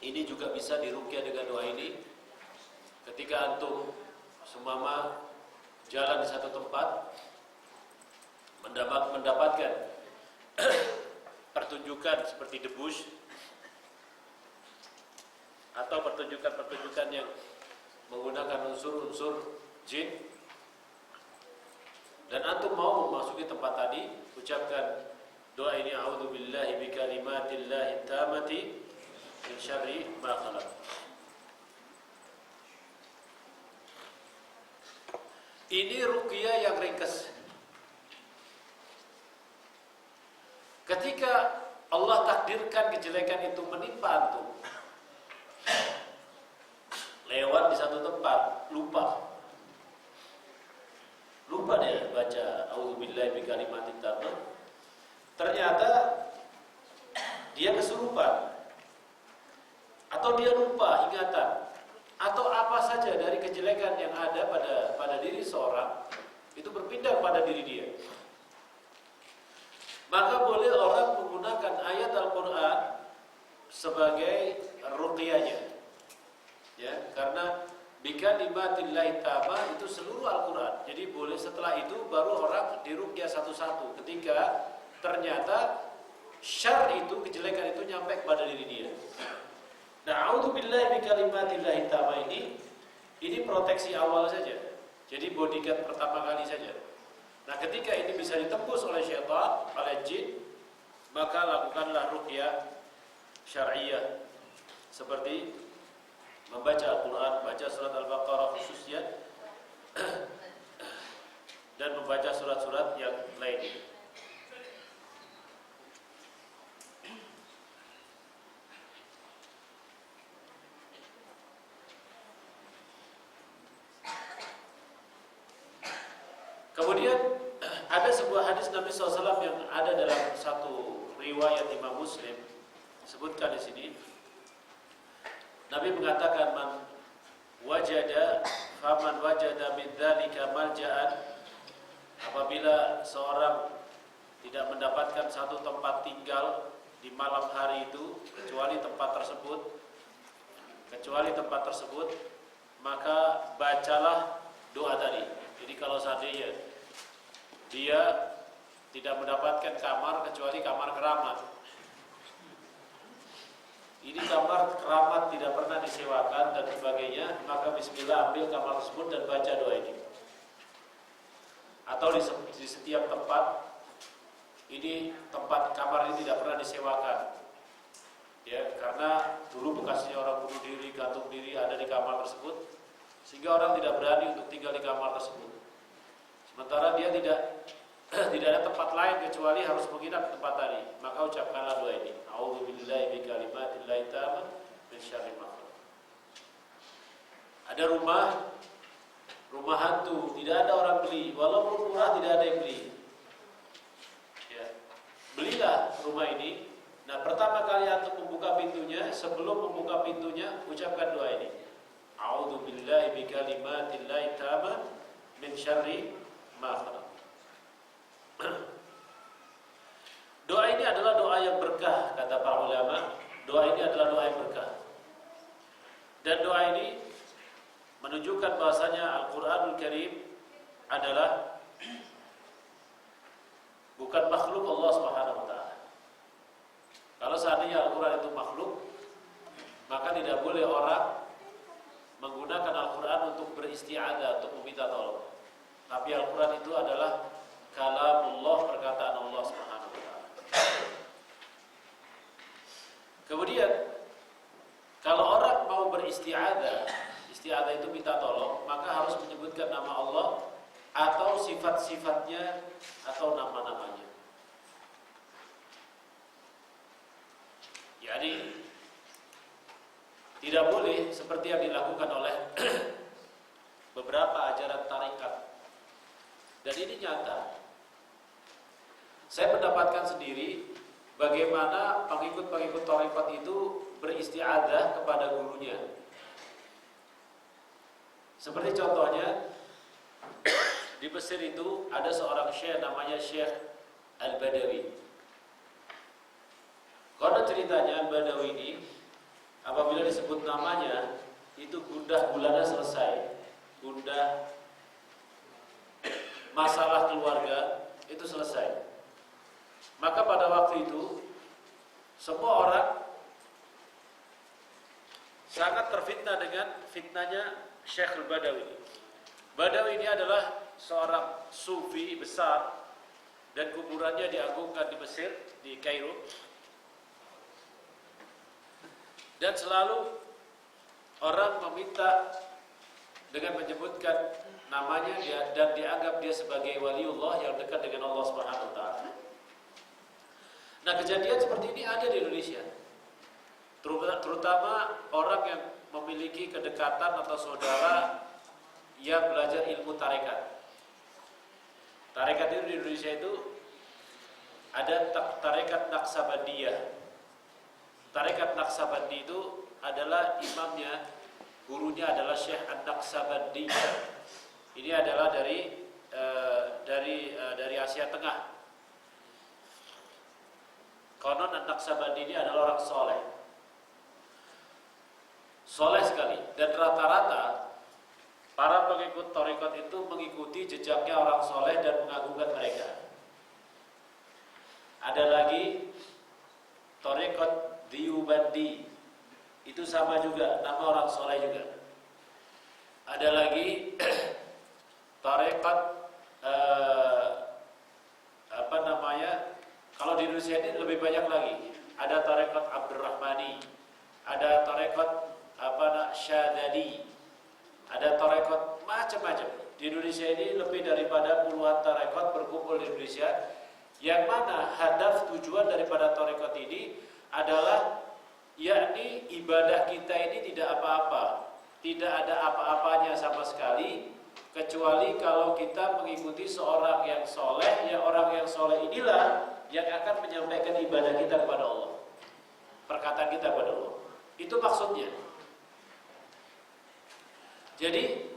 Ini juga bisa diruqyah dengan doa ini. Ketika antum sumama jalan di satu tempat, mendapatkan pertunjukan seperti debus atau pertunjukan-pertunjukan yang menggunakan unsur-unsur jin, dan antum mau memasuki tempat tadi, ucapkan doa ini, a'udzubillahi bikalimatillahi tammati min syarri ma khalaq. Ini ruqyah yang ringkas. Ketika Allah takdirkan kejelekan itu menimpa antum, lewat di satu tempat, lupa dia baca a'udzubillahi bikalimatit tammah, ternyata dia kesurupan atau dia lupa ingatan atau apa saja dari kejelekan yang ada pada diri seorang itu berpindah pada diri dia, maka boleh orang menggunakan ayat Al-Quran sebagai ruqyahnya, ya, karena bikalimatillahi tammah itu seluruh Al-Quran. Jadi boleh setelah itu baru orang diruqyah satu-satu ketika ternyata syar itu, kejelekan itu nyampe kepada diri dia. Nah, a'udzubillahi bikalimatillahi tammah ini proteksi awal saja. Jadi bodyguard pertama kali saja. Nah, ketika ini bisa ditembus oleh syaitan, oleh jin, maka lakukanlah ruqyah syar'iyyah seperti membaca Al-Quran, baca surat Al-Baqarah khususnya dan membaca surat-surat yang lainnya. Kemudian ada sebuah hadis Nabi SAW yang ada dalam satu riwayat Imam Muslim, disebutkan di sini. Nabi mengatakan, faman wajada min dzalika malja'an, apabila seorang tidak mendapatkan satu tempat tinggal di malam hari itu kecuali tempat tersebut, maka bacalah doa tadi. Jadi kalau seandainya dia tidak mendapatkan kamar kecuali kamar keramat, ini kamar keramat tidak pernah disewakan dan sebagainya, maka bismillah ambil kamar tersebut dan baca doa ini. Atau di setiap tempat, ini tempat kamar ini tidak pernah disewakan, ya, karena dulu bekasnya orang bunuh diri, gantung diri ada di kamar tersebut, sehingga orang tidak berani untuk tinggal di kamar tersebut. Sementara dia tidak ada tempat lain kecuali harus menginap di tempat tadi, maka ucapkanlah doa ini, a'udzubillahi bikalimatillahi tammah min syarri ma khalaq. Ada rumah hantu, tidak ada orang beli, walaupun murah tidak ada yang beli, ya, belilah rumah ini. Nah, pertama kali untuk membuka pintunya, sebelum membuka pintunya, ucapkan doa ini, a'udzubillahi bikalimatillahi tammah min syarri ma khalaq. Doa ini adalah doa yang berkah, kata para ulama. Doa ini adalah doa yang berkah. Dan doa ini menunjukkan bahasanya Al-Quranul Karim adalah bukan makhluk Allah Subhanahu wa ta'ala. Kalau seandainya Al-Quran itu makhluk, maka tidak boleh orang menggunakan Al-Quran untuk beristi'adzah, untuk meminta tolong. Tapi Al-Quran itu adalah kalamullah, perkataan Allah Subhanahu wa ta'ala. Kemudian kalau orang mau beristi'adzah, isti'adzah itu minta tolong, maka harus menyebutkan nama Allah atau sifat-sifatnya atau nama-namanya. Jadi tidak boleh seperti yang dilakukan oleh beberapa ajaran tarikat. Dan ini nyata. Saya mendapatkan sendiri bagaimana pengikut-pengikut thariqat itu beristi'adzah kepada gurunya. Seperti contohnya di Mesir itu ada seorang syekh namanya Syekh Al-Badawi. Karena ceritanya Al-Badawi ini apabila disebut namanya itu gundah gulana selesai. Gundah masalah keluarga itu selesai. Maka pada waktu itu semua orang sangat terfitnah dengan fitnahnya Syekh Al-Badawi. Badawi ini adalah seorang sufi besar dan kuburannya diagungkan di Mesir, di Kairo. Dan selalu orang meminta dengan menyebutkan namanya dan dianggap dia sebagai waliullah yang dekat dengan Allah Subhanahu wa taala. Nah, kejadian seperti ini ada di Indonesia. Terutama orang yang memiliki kedekatan atau saudara yang belajar ilmu tarekat. Tarekat itu di Indonesia itu ada tarekat Naqsabandiyah. Tarekat Naqsabandi itu adalah imamnya, gurunya adalah Syekh An-Naqsabandi. Ini adalah dari Asia Tengah. Konon An-Naqsabandi ini adalah orang soleh. Soleh sekali. Dan rata-rata para pengikut thariqat itu mengikuti jejaknya orang soleh dan mengagungkan mereka. Ada lagi thariqat Diyubandi, itu sama juga, nama orang soleh juga. Ada lagi thariqat kalau di Indonesia ini lebih banyak lagi. Ada thariqat Abdurrahmani, ada thariqat Syadali, ada tarekat macam-macam. Di Indonesia ini lebih daripada puluhan tarekat berkumpul di Indonesia, yang mana hadaf tujuan daripada tarekat ini adalah yakni ibadah kita ini tidak apa-apa, tidak ada apa-apanya sama sekali, kecuali kalau kita mengikuti seorang yang soleh. Ya, orang yang soleh inilah yang akan menyampaikan ibadah kita kepada Allah, perkataan kita kepada Allah. Itu maksudnya. Jadi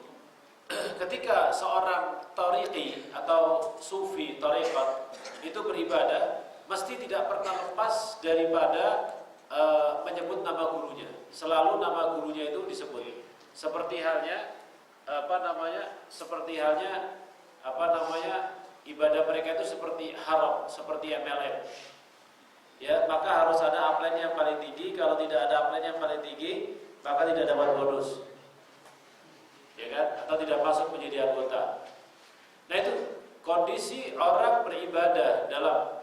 ketika seorang tariqi atau sufi tariqat itu beribadah, mesti tidak pernah lepas daripada menyebut nama gurunya. Selalu nama gurunya itu disebut. Seperti halnya ibadah mereka itu seperti haram, seperti MLM. Ya, maka harus ada upline yang paling tinggi. Kalau tidak ada upline yang paling tinggi, maka tidak dapat bonus. Ya kan? Atau tidak masuk menjadi anggota. Nah, itu kondisi orang beribadah dalam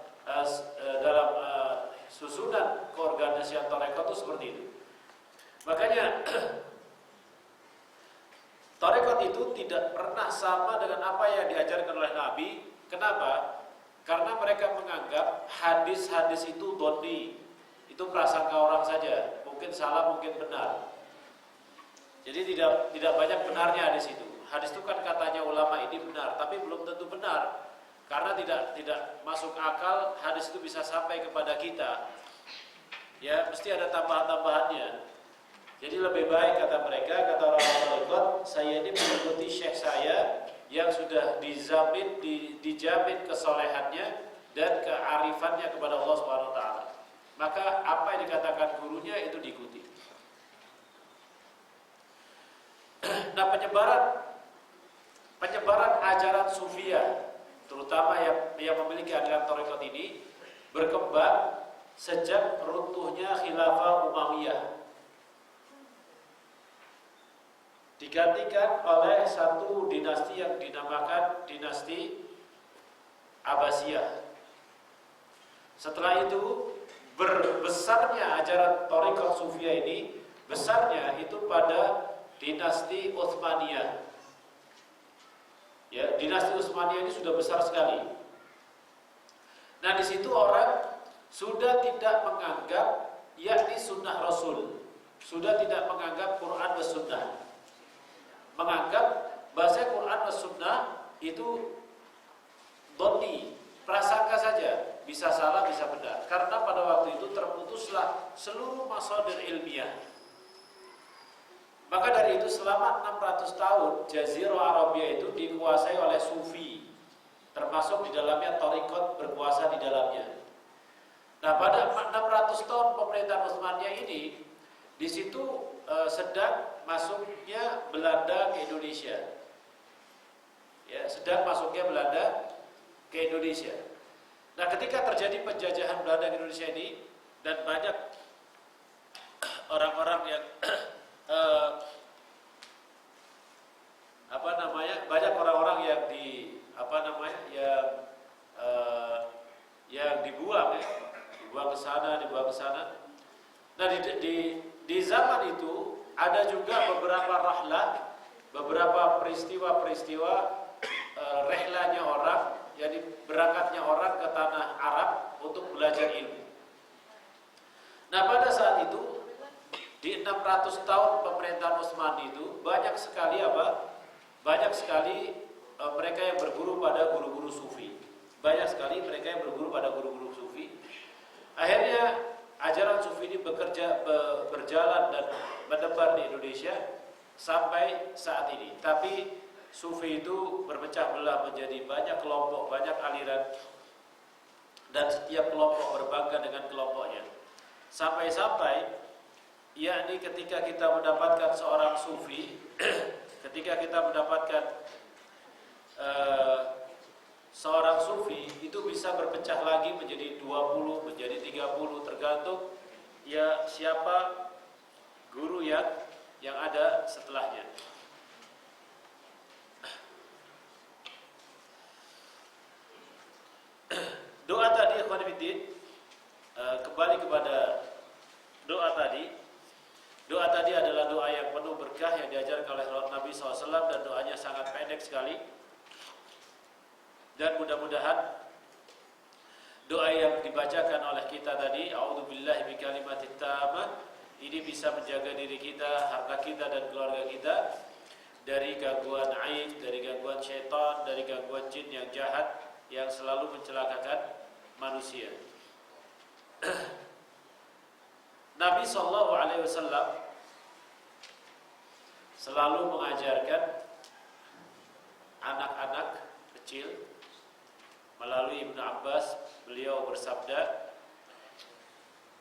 susunan keorganisasian tarekat itu seperti itu. Makanya tarekat itu tidak pernah sama dengan apa yang diajarkan oleh Nabi. Kenapa? Karena mereka menganggap hadis-hadis itu dhonni, itu prasangka orang saja, mungkin salah, mungkin benar. Jadi tidak banyak benarnya hadis itu. Hadis itu kan katanya ulama ini benar, tapi belum tentu benar. Karena tidak masuk akal hadis itu bisa sampai kepada kita. Ya, mesti ada tambahan-tambahannya. Jadi lebih baik, kata mereka, kata orang-orang tarekat, saya ini mengikuti syekh saya yang sudah dijamin kesolehannya dan kearifannya kepada Allah Subhanahu wa taala. Maka apa yang dikatakan gurunya itu diikuti. Nah, penyebaran ajaran sufia, terutama yang memiliki ajaran tarekat ini, berkembang sejak runtuhnya khilafah Umayyah, digantikan oleh satu dinasti yang dinamakan dinasti Abbasiyah. Setelah itu berbesarnya ajaran tarekat sufia ini, besarnya itu pada dinasti Utsmaniyah. Ya, dinasti Utsmaniyah ini sudah besar sekali. Nah, di situ orang sudah tidak menganggap yakni sunnah Rasul, sudah tidak menganggap Quran dan Sunnah, menganggap bahasa Quran dan Sunnah itu Doni, prasangka saja, bisa salah bisa benar. Karena pada waktu itu terputuslah seluruh masadir ilmiah. Maka dari itu selama 600 tahun Jazirah Arabia itu dikuasai oleh Sufi, termasuk di dalamnya Thariqat berkuasa di dalamnya. Nah, pada 600 tahun pemerintahan Utsmaniyah ini, di situ sedang masuknya Belanda ke Indonesia. Ya, sedang masuknya Belanda ke Indonesia. Nah, ketika terjadi penjajahan Belanda ke Indonesia ini dan banyak orang-orang yang banyak orang-orang yang yang dibuang ya, dibuang ke sana. Nah, di zaman itu ada juga beberapa rahlah, beberapa peristiwa rehlanya orang, jadi berangkatnya orang ke tanah Arab untuk belajar ilmu. Nah, pada saat itu di 600 tahun pemerintahan Utsmani itu banyak sekali mereka yang berguru pada guru-guru sufi. Banyak sekali mereka yang berguru pada guru-guru sufi. Akhirnya ajaran sufi ini berjalan dan menebar di Indonesia sampai saat ini. Tapi sufi itu berpecah belah menjadi banyak kelompok, banyak aliran, dan setiap kelompok berbangga dengan kelompoknya. Sampai-sampai yakni ketika kita mendapatkan seorang sufi, ketika kita mendapatkan seorang sufi itu bisa berpecah lagi menjadi 20, menjadi 30, tergantung ya siapa guru yang ada setelahnya. Doa tadi ikhwan fillah, kembali kepada doa tadi. Doa tadi adalah doa yang penuh berkah yang diajarkan oleh Nabi SAW, dan doanya sangat pendek sekali. Dan mudah-mudahan doa yang dibacakan oleh kita tadi, a'udzubillahi bikalimatit tammah, ini bisa menjaga diri kita, harta kita dan keluarga kita dari gangguan aib, dari gangguan syaitan, dari gangguan jin yang jahat yang selalu mencelakakan manusia. Nabi SAW selalu mengajarkan anak-anak kecil melalui Ibnu Abbas. Beliau bersabda,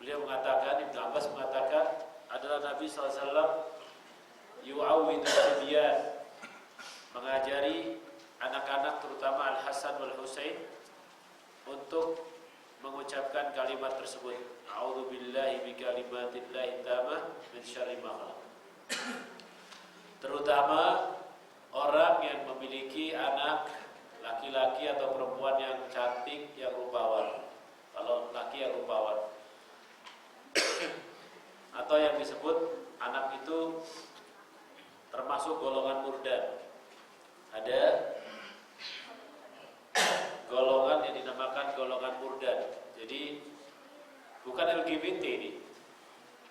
Ibnu Abbas mengatakan adalah Nabi SAW yu'awwidu sibyan, mengajari anak-anak terutama Al-Hasan wal Husain untuk mengucapkan kalimat tersebut, a'udzubillahi bikalimatillahi tammah min syarri ma khalaq. Terutama orang yang memiliki anak laki-laki atau perempuan yang cantik, yang rupawan. Kalau laki yang rupawan atau yang disebut anak itu termasuk golongan murdan. Ada golongan yang dinamakan golongan murdan. Jadi bukan LGBT ini.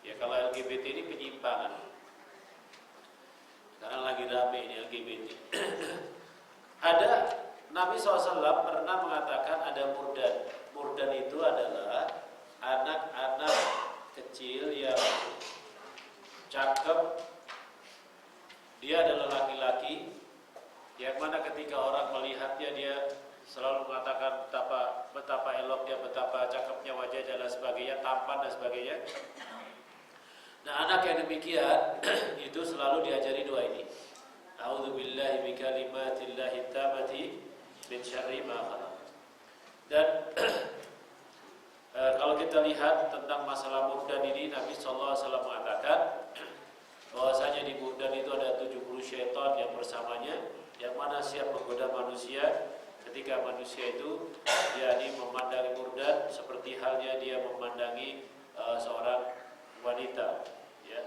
Ya, kalau LGBT ini penyimpangan. Sekarang lagi rame ini LGBT. Ada, Nabi SAW pernah mengatakan ada murdan. Murdan itu adalah anak-anak kecil yang cakep. Dia adalah laki-laki yang mana ketika orang melihatnya dia selalu mengatakan betapa eloknya, betapa cakepnya wajahnya dan sebagainya, tampan dan sebagainya. Nah, anak yang demikian itu selalu diajari doa ini. A'udzubillahi bikalimatillahi tammati min syarri ma khalaq. Dan kalau kita lihat tentang masalah murdan ini, Nabi SAW mengatakan bahwasanya di murdan itu ada 70 syaitan yang bersamanya, yang mana siap menggoda manusia ketika manusia itu yakni memandangi murdan seperti halnya dia memandangi seorang wanita, ya.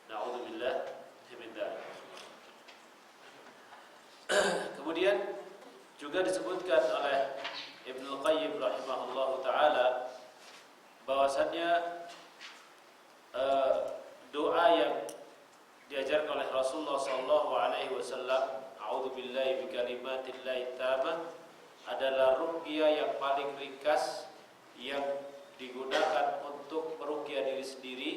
Na'udzubillah min dzalik. Kemudian juga disebutkan oleh Ibnu Qayyim rahimahullahu taala bahwasannya doa yang diajarkan oleh Rasulullah sallallahu alaihi wasallam, a'udzubillahi bikalimatillahi tammah, adalah ruqyah yang paling ringkas yang digunakan untuk meruqyah diri sendiri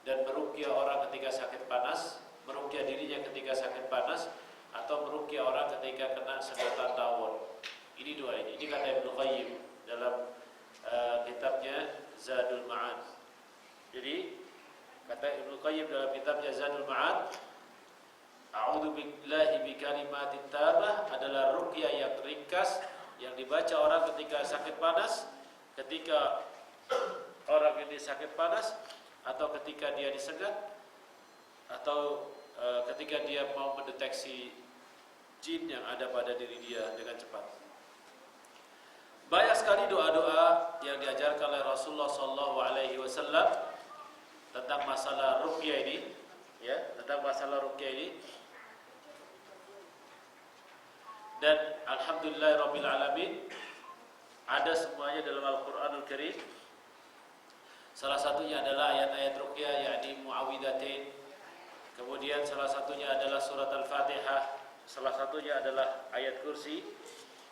dan meruqyah orang ketika sakit panas, meruqyah dirinya ketika sakit panas, atau meruqyah orang ketika kena sedatan tawon. Ini dua ini. Ini kata Ibnu Qayyim dalam kitabnya Zadul Ma'ad. Jadi kata Ibnu Qayyim dalam kitabnya Zadul Ma'ad, A'udzu billahi bikalimatit tammah adalah ruqyah yang ringkas yang dibaca orang ketika sakit panas, ketika orang ini sakit panas, atau ketika dia disengat, atau ketika dia mau mendeteksi jin yang ada pada diri dia dengan cepat. Banyak sekali doa-doa yang diajarkan oleh Rasulullah SAW tentang masalah ruqyah ini, ya, tentang masalah ruqyah ini. Dan alhamdulillahirabbil alamin, ada semuanya dalam Al-Qur'anul Karim. Salah satunya adalah ayat-ayat ruqyah, yakni muawwidzatain. Kemudian salah satunya adalah surat Al-Fatihah, salah satunya adalah ayat kursi.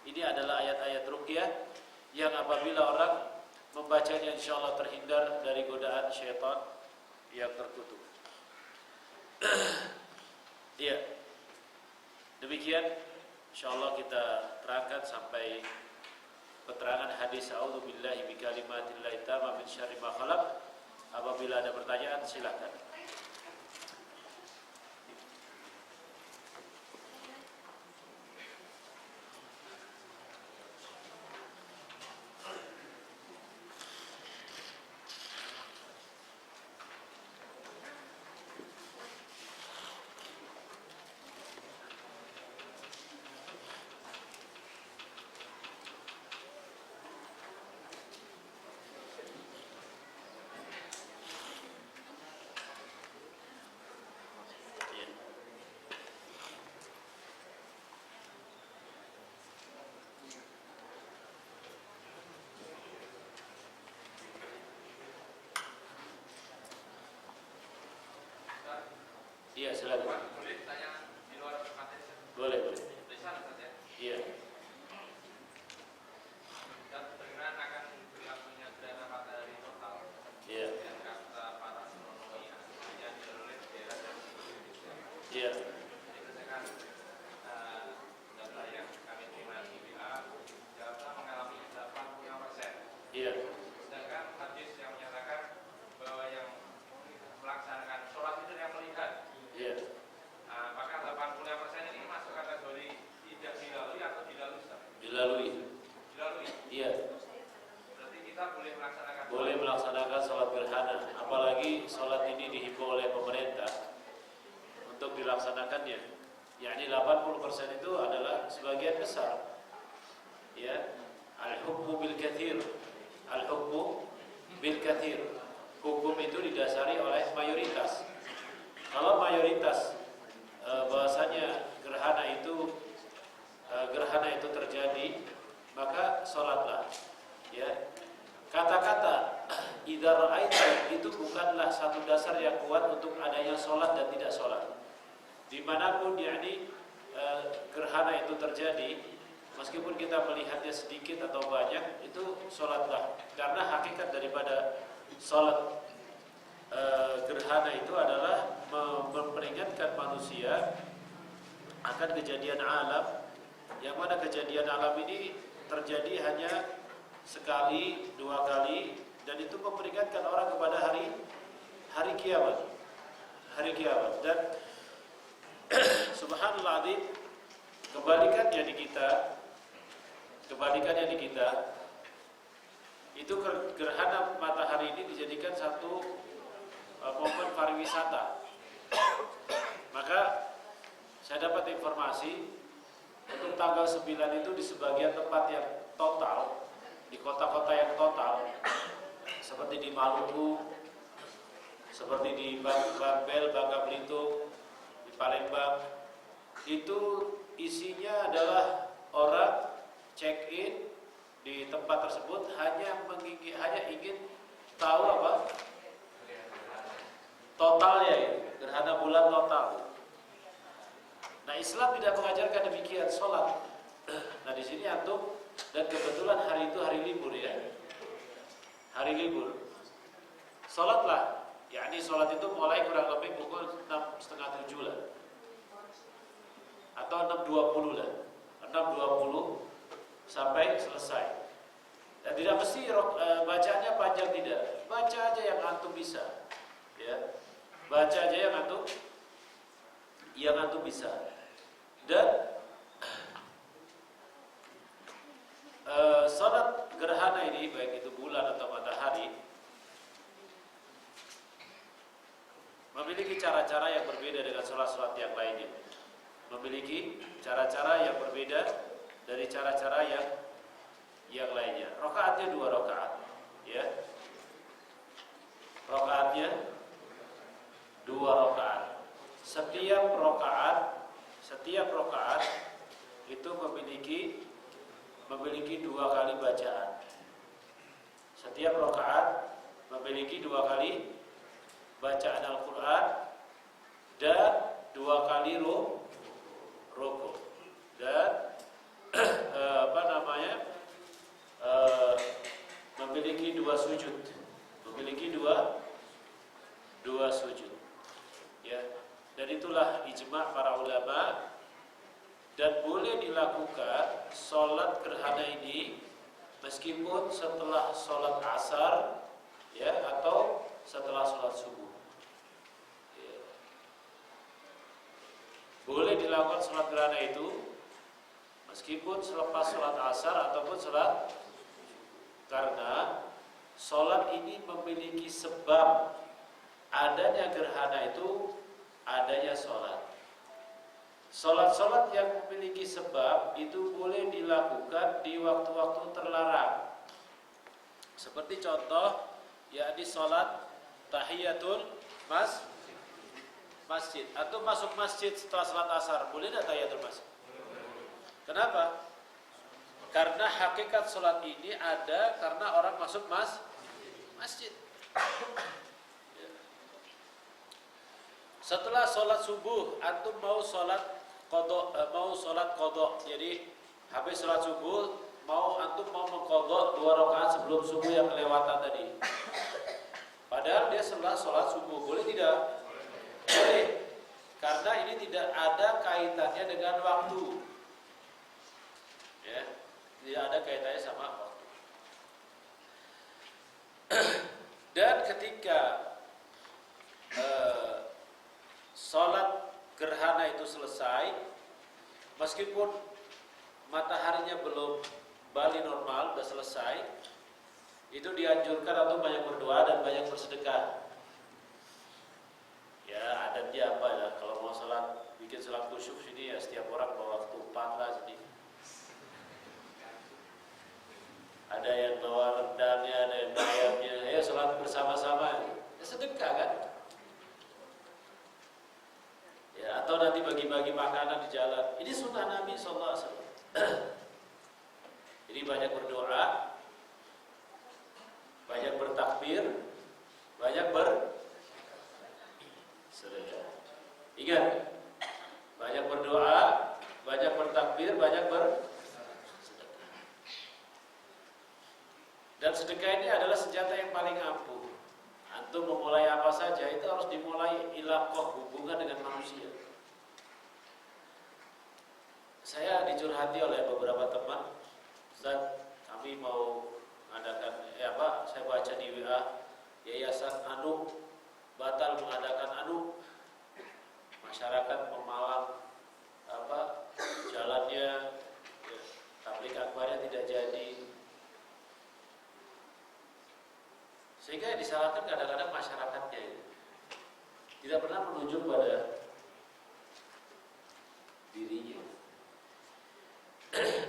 Ini adalah ayat-ayat ruqyah yang apabila orang membacanya insyaallah terhindar dari godaan syaitan yang terkutuk. Iya. Demikian insyaallah kita terangkan sampai keterangan hadis a'udzu billahi bikalimatillahi tammah min syarri ma khalaq. Apabila ada pertanyaan silakan. Iya, silakan. Boleh tanya di luar materi? Boleh, boleh. Tulisan saja. Iya. Dan berkenaan akan berlakunya gerhana matahari total. Iya. Yang kata para astronomi hanya diperoleh daerah dan Indonesia. Iya. Jadi berdasarkan data yang kami terima di WA, Jakarta mengalami 85%. Iya. Sedangkan hadis yang menyatakan bahwa yang melaksanakan sholat itu yang melihat. Iya. Maka 85% ini masuk kategori tidak dilalui atau dilalui? Dilalui. Dilalui. Iya. Berarti kita boleh melaksanakan. Boleh melaksanakan sholat gerhana, apalagi sholat ini dihimbau oleh pemerintah untuk dilaksanakannya. Yakni 80% itu adalah sebagian besar. Ya, al-hukmu bil katsir. Al-hukmu bil katsir. Hukum itu didasari oleh mayoritas. Kalau mayoritas bahwasanya gerhana itu terjadi, maka sholatlah. Ya, kata-kata idza ra'aita itu bukanlah satu dasar yang kuat untuk adanya sholat dan tidak sholat. Dimanapun yakni gerhana itu terjadi, meskipun kita melihatnya sedikit atau banyak, itu sholatlah. Karena hakikat daripada sholat gerhana itu adalah memperingatkan manusia akan kejadian alam, yang mana kejadian alam ini terjadi hanya sekali, dua kali, dan itu memperingatkan orang kepada hari kiamat. Hari kiamat. Dan subhanallah adzim, kebalikannya di kita itu gerhana matahari ini dijadikan satu momen pariwisata. Maka saya dapat informasi untuk tanggal 9 itu di sebagian tempat yang total, di kota-kota yang total, seperti di Maluku, seperti di Babel, Bangka Belitung, di Palembang, itu isinya adalah orang check in di tempat tersebut hanya ingin tahu apa? Totalnya itu, gerhana bulan total. Nah, Islam tidak mengajarkan demikian sholat. Nah, di sini antum dan kebetulan hari itu hari libur ya, hari libur, sholatlah. Yakni sholat itu mulai kurang lebih pukul 6:30-7 lah, atau 6:20 lah, 6:20 sampai selesai. Dan tidak mesti bacaannya panjang, tidak. Baca aja yang antum bisa, ya. Baca aja yang antum bisa. Dan sholat gerhana ini, baik itu bulan atau matahari, memiliki cara-cara yang berbeda dengan sholat-sholat yang lainnya. Memiliki cara-cara yang berbeda dari cara-cara yang lainnya. Rakaatnya 2 rakaat, ya. Rakaatnya 2 rakaat. Setiap rakaat itu memiliki 2 kali bacaan. Setiap rakaat memiliki 2 kali bacaan Al-Quran dan 2 kali rukuk dan memiliki 2 sujud, dua sujud, ya. Dan itulah ijma' para ulama, dan boleh dilakukan sholat gerhana ini meskipun setelah sholat asar, ya, atau setelah sholat subuh. Boleh dilakukan sholat gerhana itu meskipun selepas sholat asar ataupun sholat, karena sholat ini memiliki sebab. Adanya gerhana itu adanya sholat. Sholat-sholat yang memiliki sebab itu boleh dilakukan di waktu-waktu terlarang. Seperti contoh, yakni sholat tahiyatul masjid, atau masuk masjid setelah sholat asar. Boleh tidak tahiyatul masjid? Kenapa? Karena hakikat sholat ini ada karena orang masuk masjid. Setelah sholat subuh, antum mau sholat qadha. Jadi habis sholat subuh, antum mau mengqadha 2 rakaat sebelum subuh yang kelewatan tadi. Padahal dia setelah sholat subuh, boleh tidak? Boleh. Karena ini tidak ada kaitannya dengan waktu. Ya, tidak ada kaitannya sama waktu. Dan ketika sholat gerhana itu selesai, meskipun mataharinya belum balik normal, sudah selesai, itu dianjurkan atau banyak berdoa dan banyak bersedekah. Ya, adatnya apa ya? Kalau mau sholat, bikin sholat khusyuk sini ya, setiap orang bawa ketupat lah sini. Ada yang bawa rendangnya, ada yang ayamnya. Ayo sholat bersama-sama. Ya, sedekah kan? Ya, atau nanti bagi-bagi makanan di jalan. Ini sunnah Nabi SAW. Jadi banyak berdoa, banyak bertakbir, banyak bersedekah. Ingat, banyak berdoa, banyak bertakbir, banyak bersedekah. Dan sedekah ini adalah senjata yang paling ampuh. Antum memulai apa saja itu harus dimulai ilaqah, hubungan dengan manusia. Saya dicurhati oleh beberapa teman, Ustaz, kami mau mengadakan saya baca di WA, Yayasan Anu batal mengadakan masyarakat memalang jalannya, tabligh akbarnya tidak jadi. Sehingga yang disalahkan kadang-kadang masyarakatnya ini tidak pernah menunjuk pada dirinya.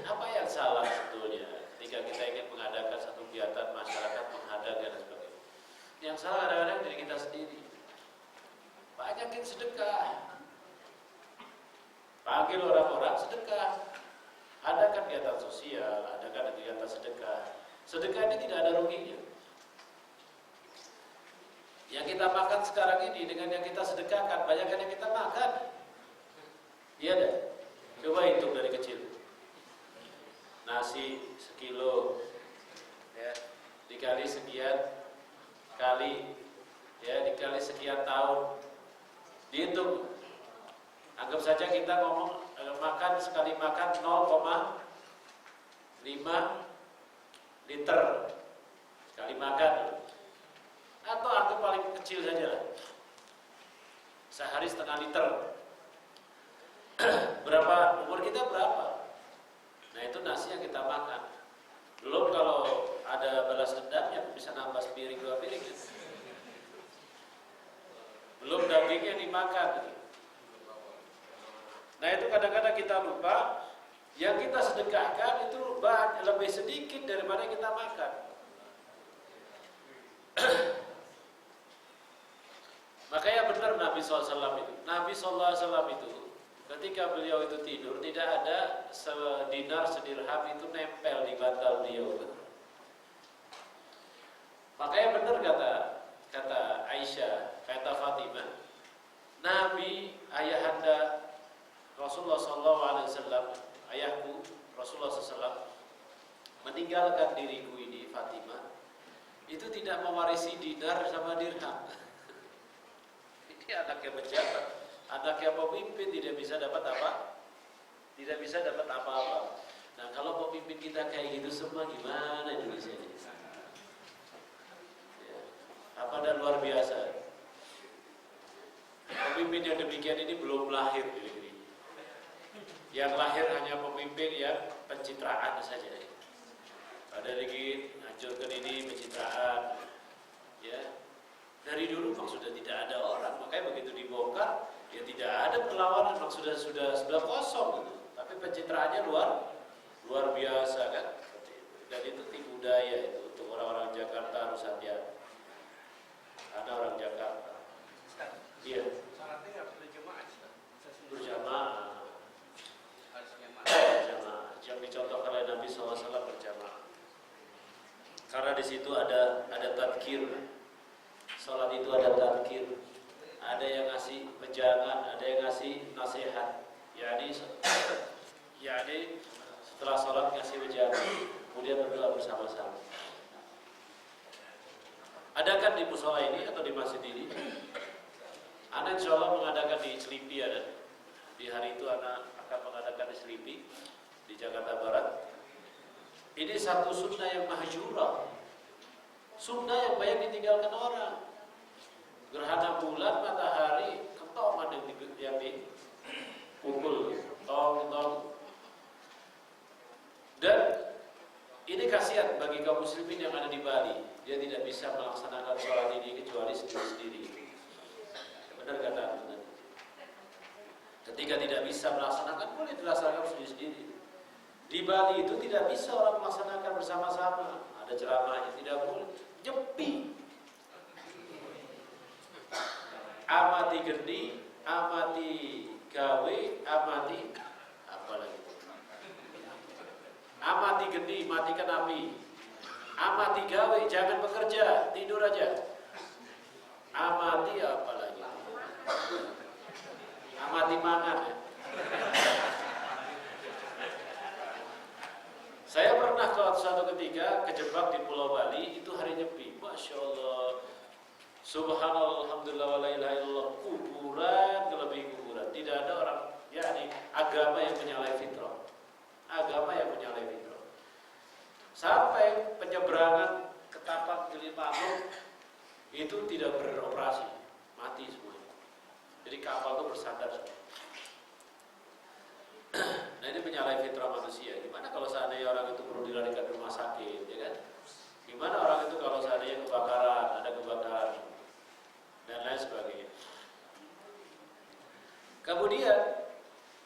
Apa yang salah sebetulnya ketika kita ingin mengadakan satu kegiatan masyarakat menghadang dan sebagainya? Yang salah kadang-kadang diri kita sendiri. Banyakin sedekah. Panggil orang-orang sedekah. Adakan kegiatan sosial, adakan kegiatan sedekah. Sedekah ini tidak ada ruginya. Yang kita makan sekarang ini dengan yang kita sedekahkan, banyakkan yang kita makan. Iya deh. Coba hitung dari kecil. nasi sekilo, ya, dikali sekian kali, ya, dikali sekian tahun, dihitung. Anggap saja kita ngomong makan sekali makan 0,5 liter sekali makan, atau anggap paling kecil saja lah, sehari setengah liter. Berapa umur kita berapa? Nah itu nasi yang kita makan. Belum kalau ada balas dendam yang bisa nambah sepiring 2 piring. Belum daging yang dimakan. Nah itu kadang-kadang kita lupa, yang kita sedekahkan itu lebih sedikit daripada yang kita makan. Makanya benar Nabi SAW itu. Nabi SAW itu ketika beliau itu tidur, tidak ada sedinar sedirham itu nempel di bantal beliau. Makanya benar kata Aisyah, kata Fatimah, Nabi ayahanda Rasulullah SAW, ayahku Rasulullah SAW meninggalkan diriku ini Fatimah, itu tidak mewarisi dinar sama dirham. Ini anaknya pejabat, anaknya pemimpin, tidak bisa dapat apa? Tidak bisa dapat apa-apa. Nah kalau pemimpin kita kayak gitu semua, gimana Indonesia ini? Ya. Apa dan luar biasa. Pemimpin yang demikian ini belum lahir di negeri. Yang lahir hanya pemimpin yang pencitraan saja. Ada lagi hancurkan ini pencitraan, ya. Dari dulu memang sudah tidak ada orang, makanya begitu dibongkar, ya tidak ada perlawanan, memang sudah kosong gitu. Tapi pencitraannya luar biasa kan. Dan itu tipu daya itu untuk orang-orang Jakarta harus hati-hati. Ada orang Jakarta. Iya. Syaratnya harus berjamaah. Berjamaah. Yang dicontohkan oleh Nabi SAW berjamaah. Karena di situ ada tadkir. Salat itu ada tadkir. Ada yang ngasih pejangan, ada yang ngasih nasihat. Yani setelah salat ngasih pejangan, kemudian berdoa bersama-sama. Adakan di musola ini atau di masjid ini? Anak insya Allah mengadakan di Selipi ada. Di hari itu anak akan mengadakan di Selipi di Jakarta Barat. Ini satu sunnah yang mahjurah, sunnah yang banyak ditinggalkan orang. Gerhana bulan matahari ketongan yang dipukul, tong. Dan ini kasihan bagi kaum muslimin yang ada di Bali. Dia tidak bisa melaksanakan sholat ini kecuali sendiri-sendiri. Benar kata Anda. Ketika tidak bisa melaksanakan, boleh dilaksanakan sendiri-sendiri. Di Bali itu tidak bisa orang melaksanakan bersama-sama. Ada ceramahnya, tidak boleh. Nyepi. Amati geni, amati gawe, amati apa lagi? Amati geni, matikan api. Amati gawe, jangan bekerja, tidur aja. Amati apa lagi? Amati mangan ya. Saya pernah suatu ketika kejebak di Pulau Bali, itu hari Nyepi. Masya Allah, subhanallah, alhamdulillah, wa la ilaha illallah. Kuburan, kelebihan kuburan. Tidak ada orang, yakni agama yang menyalahi fitrah. Agama yang menyalahi fitrah. Sampai penyeberangan ke Tapak Gilimanuk itu tidak beroperasi, mati semuanya. Jadi kapal itu bersandar semua. Nah ini menyalahi fitrah manusia. Gimana kalau seandainya orang itu perlu dilarikan ke rumah sakit, ya kan? Gimana orang itu kalau seandainya kebakaran, ada kebakaran dan lain sebagainya. Kemudian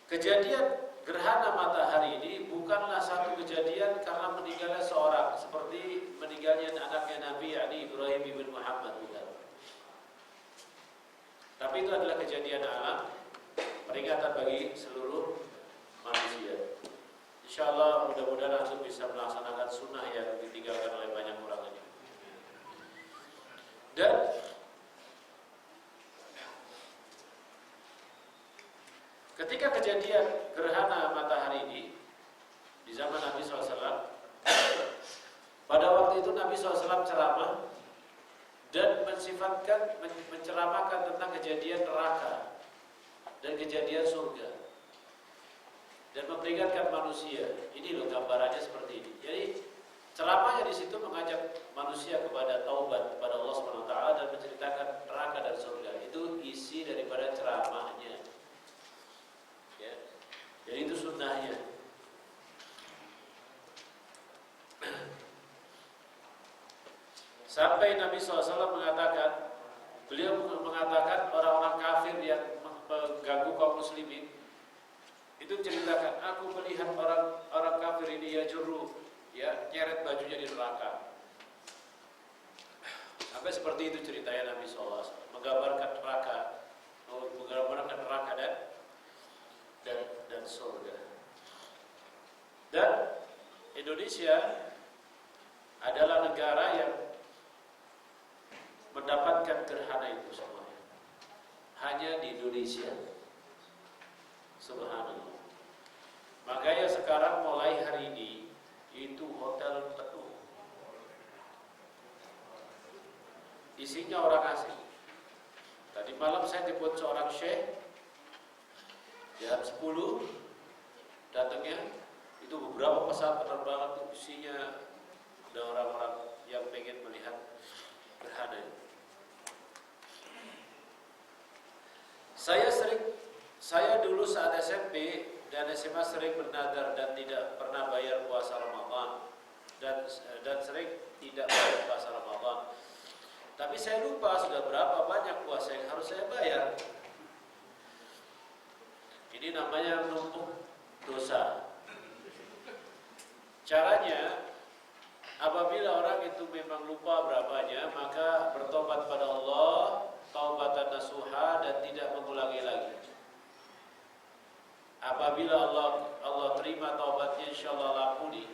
kejadian gerhana matahari ini bukanlah satu kejadian karena meninggalnya seorang, seperti meninggalnya anaknya Nabi yakni Ibrahim bin Muhammad, bukan. Tapi itu adalah kejadian alam, peringatan bagi seluruh manusia. Insyaallah mudah-mudahan antum bisa melaksanakan sunnah yang ditinggalkan oleh banyak orang ini. Dan ketika kejadian gerhana matahari ini di zaman Nabi SAW, Nabi SAW ceramah dan menceramahkan tentang kejadian neraka dan kejadian surga dan memperingatkan manusia. Ini loh gambarannya seperti ini. Jadi ceramahnya di situ mengajak manusia kepada taubat kepada Allah Subhanahu wa taala dan menceritakan neraka dan surga. Itu isi daripada ceramahnya. Ya. Jadi itu sunnahnya. Sampai Nabi SAW mengatakan, beliau mengatakan orang-orang kafir yang mengganggu kaum muslimin itu ceritakan, aku melihat orang kafir ini nyeret bajunya di neraka. Sampai seperti itu ceritanya Nabi SAW, menggambarkan neraka dan surga. Dan Indonesia adalah negara yang mendapatkan gerhana itu semuanya. Hanya di Indonesia. Subhanallah. Makanya sekarang mulai hari ini itu hotel penuh. Isinya orang asing. Tadi malam saya jemput seorang syekh jam 10 datangnya, itu beberapa pesawat penerbangan itu isinya ada orang-orang yang pengen melihat gerhana. Saya dulu saat SMP dan SMA sering bernadar dan tidak pernah bayar puasa Ramadan dan sering tidak bayar puasa Ramadan. Tapi saya lupa sudah berapa banyak puasa yang harus saya bayar. Ini namanya menumpuk dosa. Caranya, apabila orang itu memang lupa berapanya, maka bertobat pada Allah, taubatan nasuha, dan tidak mengulangi lagi. Apabila Allah terima taubatnya, insyaallah ampuni.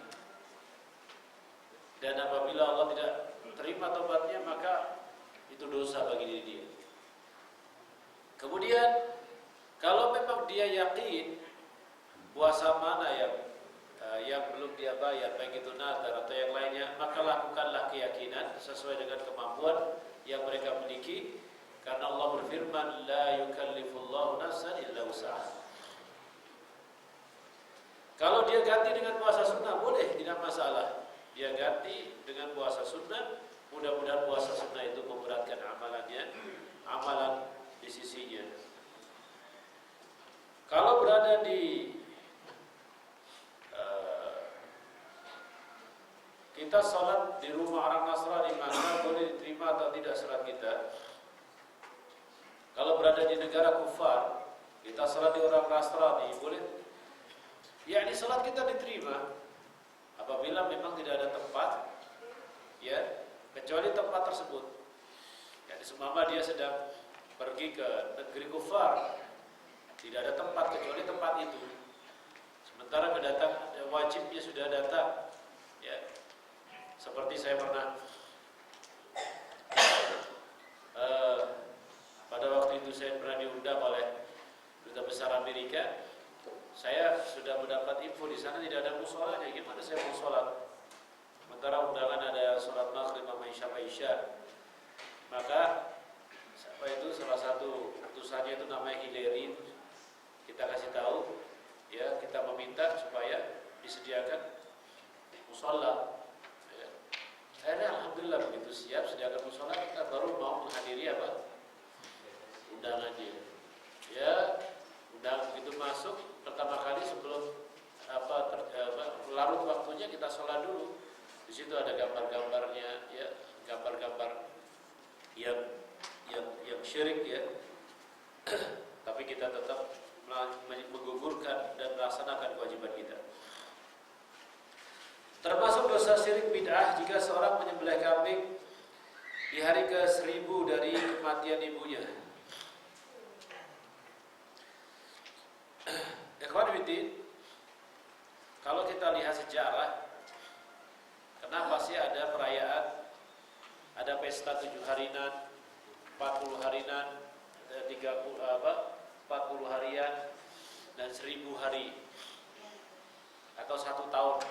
Dan apabila Allah tidak terima taubatnya, maka itu dosa bagi diri dia. Kemudian, kalau memang dia yakin puasa mana yang belum dia bayar, baik itu nazar atau yang lainnya, maka lakukanlah keyakinan sesuai dengan kemampuan yang mereka miliki, karena Allah berfirman, la yukallifullahu nafsan illa wus'aha. Kalau dia ganti dengan puasa sunnah, boleh, tidak masalah. Dia ganti dengan puasa sunnah, mudah-mudahan puasa sunnah itu memberatkan amalan di sisinya. Kalau berada di kita salat di rumah orang Nasrani, maka boleh diterima atau tidak salat kita. Kalau berada di negara kufar, kita salat di orang Nasrani, boleh. Yakni salat kita diterima apabila memang tidak ada tempat, ya, kecuali tempat tersebut. Yakni seumpama dia sedang pergi ke negeri kufar, tidak ada tempat kecuali tempat itu. Sementara wajibnya sudah datang, ya. Seperti saya pernah pada waktu itu saya pernah diundang oleh Duta Besar Amerika. Saya sudah mendapat info di sana tidak ada musholanya. Gimana saya mau sholat? Sementara undangan ada sholat maghrib sama isya. Maka salah satu utusannya itu namanya Hillary. Kita kasih tahu, ya, kita meminta supaya disediakan mushola. Akhirnya alhamdulillah begitu siap sediakan mushola, kita baru mau menghadiri undangannya. Ya, undang begitu masuk pertama kali sebelum larut waktunya kita sholat dulu. Di situ ada gambar-gambarnya, ya, gambar-gambar yang syirik, ya. Tapi kita tetap menggugurkan dan melaksanakan kewajiban kita. Termasuk dosa syirik bid'ah jika seorang menyembelih kambing di hari ke-1000 dari kematian ibunya. Ikhwan fillah, kalau kita lihat sejarah, kenapa sih ada perayaan, ada pesta 7 harian, 40 harian, 40 harian, dan 1000 hari atau 1 tahun?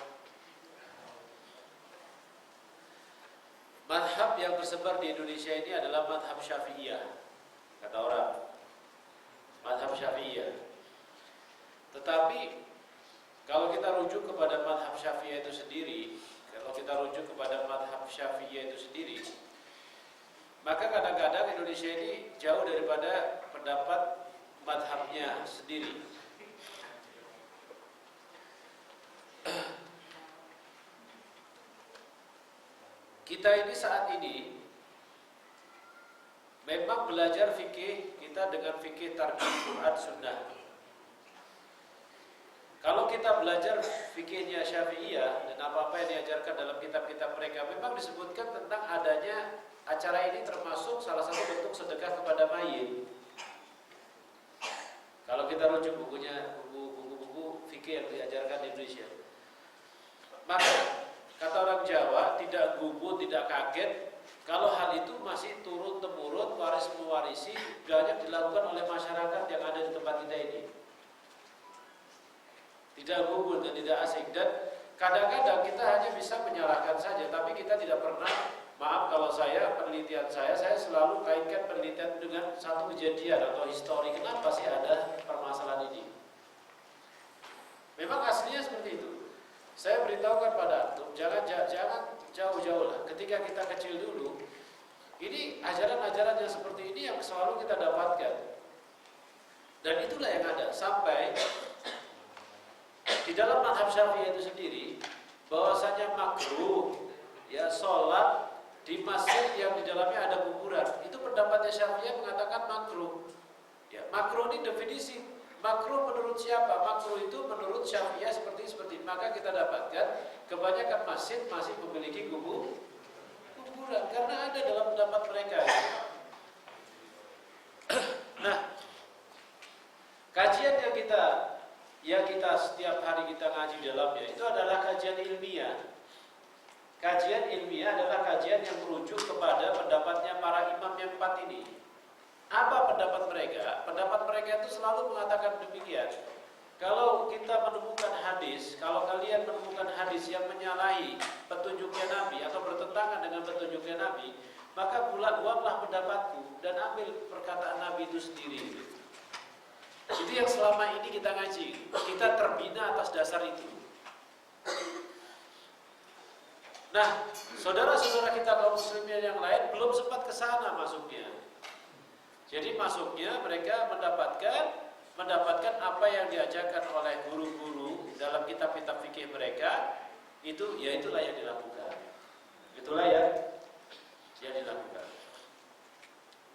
madhab yang tersebar di Indonesia ini adalah madhab Syafi'iyah, kata orang, madhab Syafi'iyah. Tetapi kalau kita rujuk kepada madhab Syafi'iyah itu sendiri, maka kadang-kadang Indonesia ini jauh daripada pendapat madhabnya sendiri. Kita ini saat ini memang belajar fikih kita dengan fikih tarjih Quran Sunnah. Kalau kita belajar fikihnya Syafi'iyah dan apa-apa yang diajarkan dalam kitab-kitab mereka, memang disebutkan tentang adanya acara ini termasuk salah satu bentuk sedekah kepada mayit. Kalau kita rujuk buku-buku fikih yang diajarkan di Indonesia, maka kata orang Jawa, tidak gugup, tidak kaget kalau hal itu masih turun-temurun, waris-mewarisi, banyak dilakukan oleh masyarakat yang ada di tempat kita ini. Tidak gugur dan tidak asing, dan kadang-kadang kita hanya bisa menyalahkan saja, tapi kita tidak pernah, maaf kalau penelitian saya selalu kaitkan penelitian dengan satu kejadian atau histori. Kenapa sih ada permasalahan ini? Memang aslinya seperti itu. Saya beritahukan pada antum, jangan jauh-jauh lah. Ketika kita kecil dulu, ini ajaran-ajaran yang seperti ini yang selalu kita dapatkan, dan itulah yang ada sampai di dalam mazhab Syafi'i itu sendiri, bahwasanya makruh ya sholat di masjid yang di dalamnya ada kuburan. Itu pendapatnya Syafi'i mengatakan makruh. Ya, makruh ini definisi makruh menurut siapa? Makruh itu menurut Syafi'i seperti. Maka kita dapatkan kebanyakan masjid masih memiliki kuburan karena ada dalam pendapat mereka. Nah, kajian yang kita setiap hari kita ngaji dalamnya itu adalah kajian ilmiah. Kajian ilmiah adalah kajian yang merujuk kepada pendapatnya para imam yang 4 ini. Apa pendapat mereka? Pendapat mereka itu selalu mengatakan demikian. Kalau kita menemukan hadis, kalau kalian menemukan hadis yang menyalahi petunjuknya Nabi atau bertentangan dengan petunjuknya Nabi, maka buanglah pendapatku dan ambil perkataan Nabi itu sendiri. Itu yang selama ini kita ngaji. Kita terbina atas dasar itu. Nah, saudara-saudara kita kaum muslimin yang lain belum sempat ke sana masuknya. Jadi masuknya mereka mendapatkan apa yang diajarkan oleh guru-guru dalam kitab-kitab fikih mereka, itu ya itulah yang dilakukan. Itulah yang dilakukan.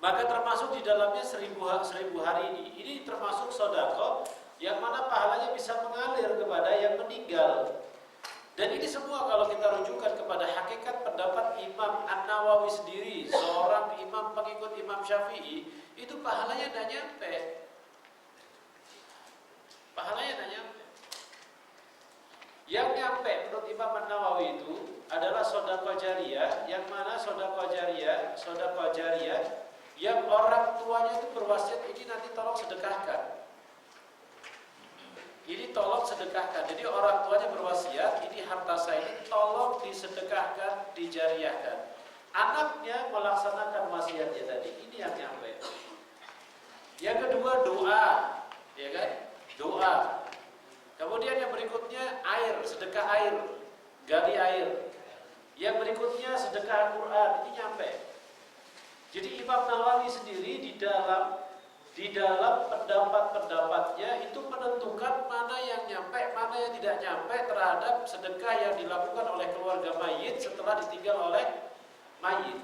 Maka termasuk di dalamnya 1000 hari ini. Ini termasuk sedekah yang mana pahalanya bisa mengalir kepada yang meninggal. Dan ini semua kalau kita rujukan kepada hakikat pendapat Imam An-Nawawi sendiri, seorang imam pengikut Imam Syafi'i, itu pahalanya tidak nyampe. Yang nyampe menurut Imam An-Nawawi itu adalah sedekah jariyah, yang mana sedekah jariyah yang orang tuanya itu berwasiat, ini nanti tolong sedekahkan. Ini tolong sedekahkan. Jadi orang tuanya berwasiat, ini harta saya ini tolong disedekahkan, dijariyahkan. Anaknya melaksanakan wasiatnya tadi. Ini yang nyampe. Yang kedua doa, ya kan? Doa. Kemudian yang berikutnya air, sedekah air, gali air. Yang berikutnya sedekah Al-Quran, ini nyampe. Jadi Imam Nawawi sendiri di dalam pendapat-pendapatnya itu menentukan mana yang nyampe, mana yang tidak nyampe terhadap sedekah yang dilakukan oleh keluarga mayit setelah ditinggal oleh mayit.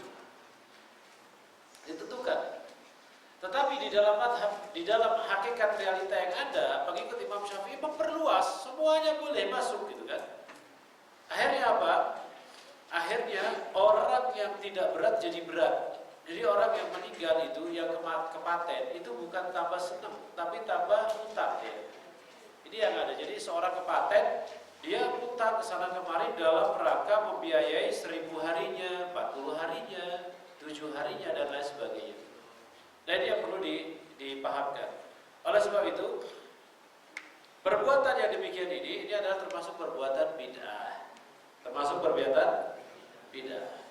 Ditentukan. Tetapi di dalam hakikat realita yang ada, pengikut Imam Syafi'i memperluas, semuanya boleh masuk gitu kan. Akhirnya apa? Akhirnya orang yang tidak berat jadi berat. Jadi orang yang meninggal itu, yang kepaten, itu bukan tambah senang, tapi tambah utang ya. Ini yang ada. Jadi seorang kepaten, dia utang ke sana kemari dalam rangka membiayai 1000 harinya, 40 harinya, 7 harinya dan lain sebagainya. Dan ini yang perlu dipahamkan. Oleh sebab itu, perbuatan yang demikian ini adalah termasuk perbuatan bid'ah. Termasuk perbuatan bid'ah.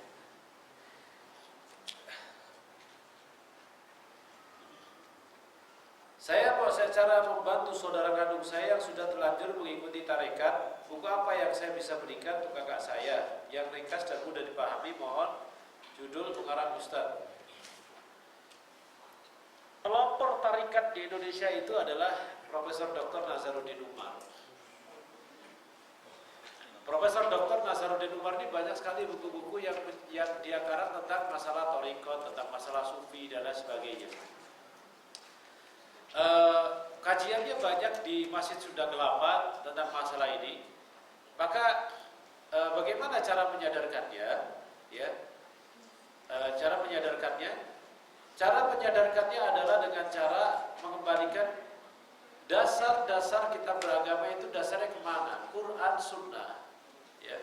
cara membantu saudara kandung saya yang sudah terlanjur mengikuti tarekat? Buku apa yang saya bisa berikan untuk kakak saya yang ringkas dan mudah dipahami? Mohon judul pengarang Ustaz. Pelopor tarekat di Indonesia itu adalah Profesor Dr. Nazaruddin Umar. Profesor Dr. Nazaruddin Umar ini banyak sekali buku-buku yang dia karang tentang masalah tarekat, tentang masalah sufi dan lain sebagainya. Kajiannya banyak di Masjid Sunda Kelapa tentang masalah ini. Maka bagaimana cara menyadarkannya? Ya, cara menyadarkannya adalah dengan cara mengembalikan dasar-dasar kita beragama itu dasarnya kemana? Quran, Sunnah. Ya.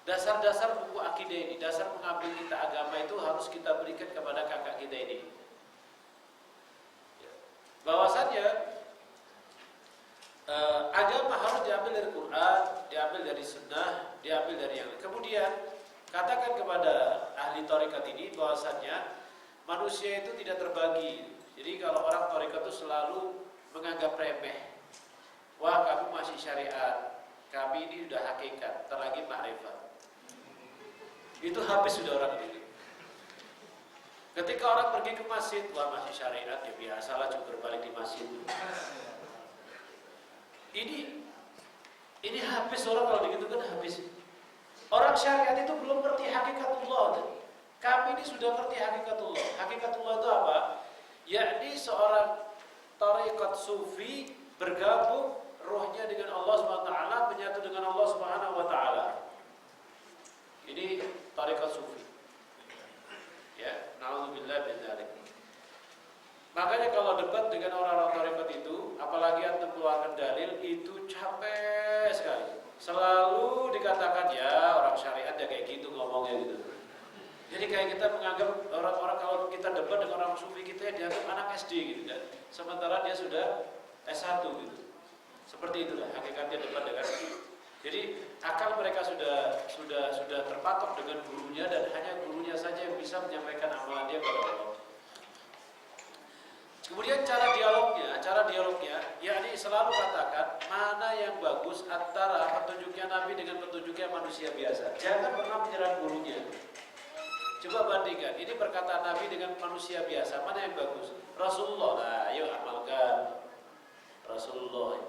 Dasar-dasar buku akidah ini, dasar mengambil kita agama itu harus kita berikan kepada kakak kita ini. Bahwasannya agama harus diambil dari Quran, diambil dari Sunnah, diambil dari yang lain. Kemudian katakan kepada ahli tarekat ini bahwasannya manusia itu tidak terbagi. Jadi kalau orang tarekat itu selalu menganggap remeh. Wah, kamu masih syariat, kami ini sudah hakikat, terlagi ma'rifat. Itu habis sudah orang ini. Ketika orang pergi ke masjid, wah masih syariat, ya biasalah juga berbalik di masjid. Ini habis orang kalau begitu kan habis. Orang syariat itu belum ngerti hakikatullah. Kami ini sudah ngerti hakikatullah. Hakikatullah itu apa? Yakni seorang tarekat sufi bergabung rohnya dengan Allah Subhanahu wa taala, menyatu dengan Allah Subhanahu wa taala. Ini tarekat sufi. Ya, na'udzubillah min dzalik. Makanya kalau debat dengan orang-orang tarekat itu, apalagi antum keluarkan dalil, itu capek sekali. Selalu dikatakan ya orang syariat ya kayak gitu ngomongnya gitu. Jadi kayak kita menganggap orang-orang kalau kita debat dengan orang sufi kita ya dianggap anak SD gitu kan. Sementara dia sudah S1 gitu. Seperti itulah hakikatnya debat dengan. Jadi akal mereka sudah terpatok dengan gurunya dan hanya gurunya saja yang bisa menyampaikan amalan dia kepada Allah. Kemudian cara dialognya, yakni selalu katakan mana yang bagus antara petunjuknya Nabi dengan petunjuknya manusia biasa. Jangan pernah menyerang gurunya. Coba bandingkan, ini perkataan Nabi dengan manusia biasa, mana yang bagus? Rasulullah, nah ayo amalkan Rasulullah.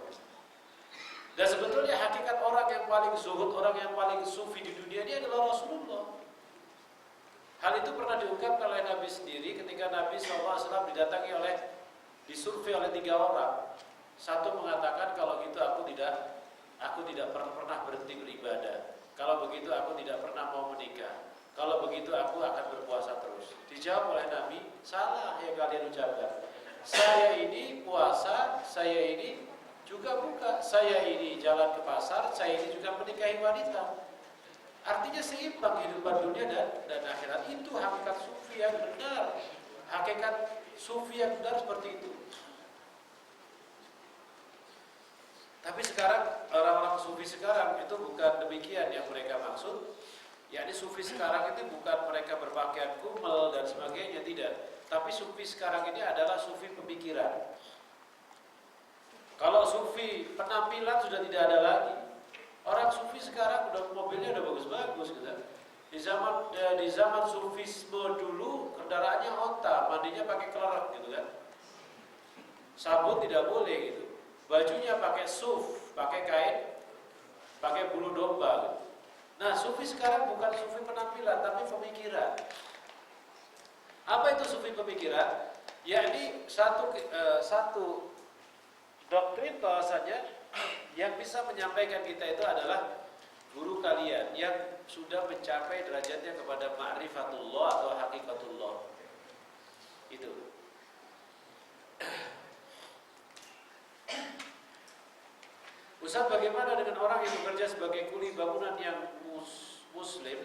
Dan sebetulnya hakikat orang yang paling zuhud, orang yang paling sufi di dunia ini adalah Rasulullah. Hal itu pernah diungkapkan oleh Nabi sendiri ketika Nabi SAW disurvei oleh 3 orang. Satu mengatakan kalau gitu aku tidak pernah berhenti beribadah. Kalau begitu aku tidak pernah mau menikah. Kalau begitu aku akan berpuasa terus. Dijawab oleh Nabi, salah yang kalian ucapkan. Saya ini puasa, saya ini juga buka, saya ini jalan ke pasar, saya ini juga menikahi wanita. Artinya seimbang kehidupan dunia dan akhirat. Itu hakikat sufi yang benar. Hakikat sufi yang benar seperti itu. Tapi sekarang orang-orang sufi sekarang itu bukan demikian yang mereka maksud. Yakni sufi sekarang itu bukan mereka berpakaian kumel dan sebagainya, tidak. Tapi sufi sekarang ini adalah sufi pemikiran. Kalau sufi penampilan sudah tidak ada lagi. Orang sufi sekarang udah mobilnya udah bagus-bagus gitu. Di zaman sufisme dulu kendaraannya onta, mandinya pakai kelereng gitu kan. Sabun tidak boleh gitu. Bajunya pakai suf, pakai kain, pakai bulu domba gitu. Nah, sufi sekarang bukan sufi penampilan tapi pemikiran. Apa itu sufi pemikiran? Yakni satu doktrin bahwasanya yang bisa menyampaikan kita itu adalah guru kalian yang sudah mencapai derajatnya kepada ma'rifatullah atau hakikatullah. Itu. Ustaz, bagaimana dengan orang yang bekerja sebagai kuli bangunan yang muslim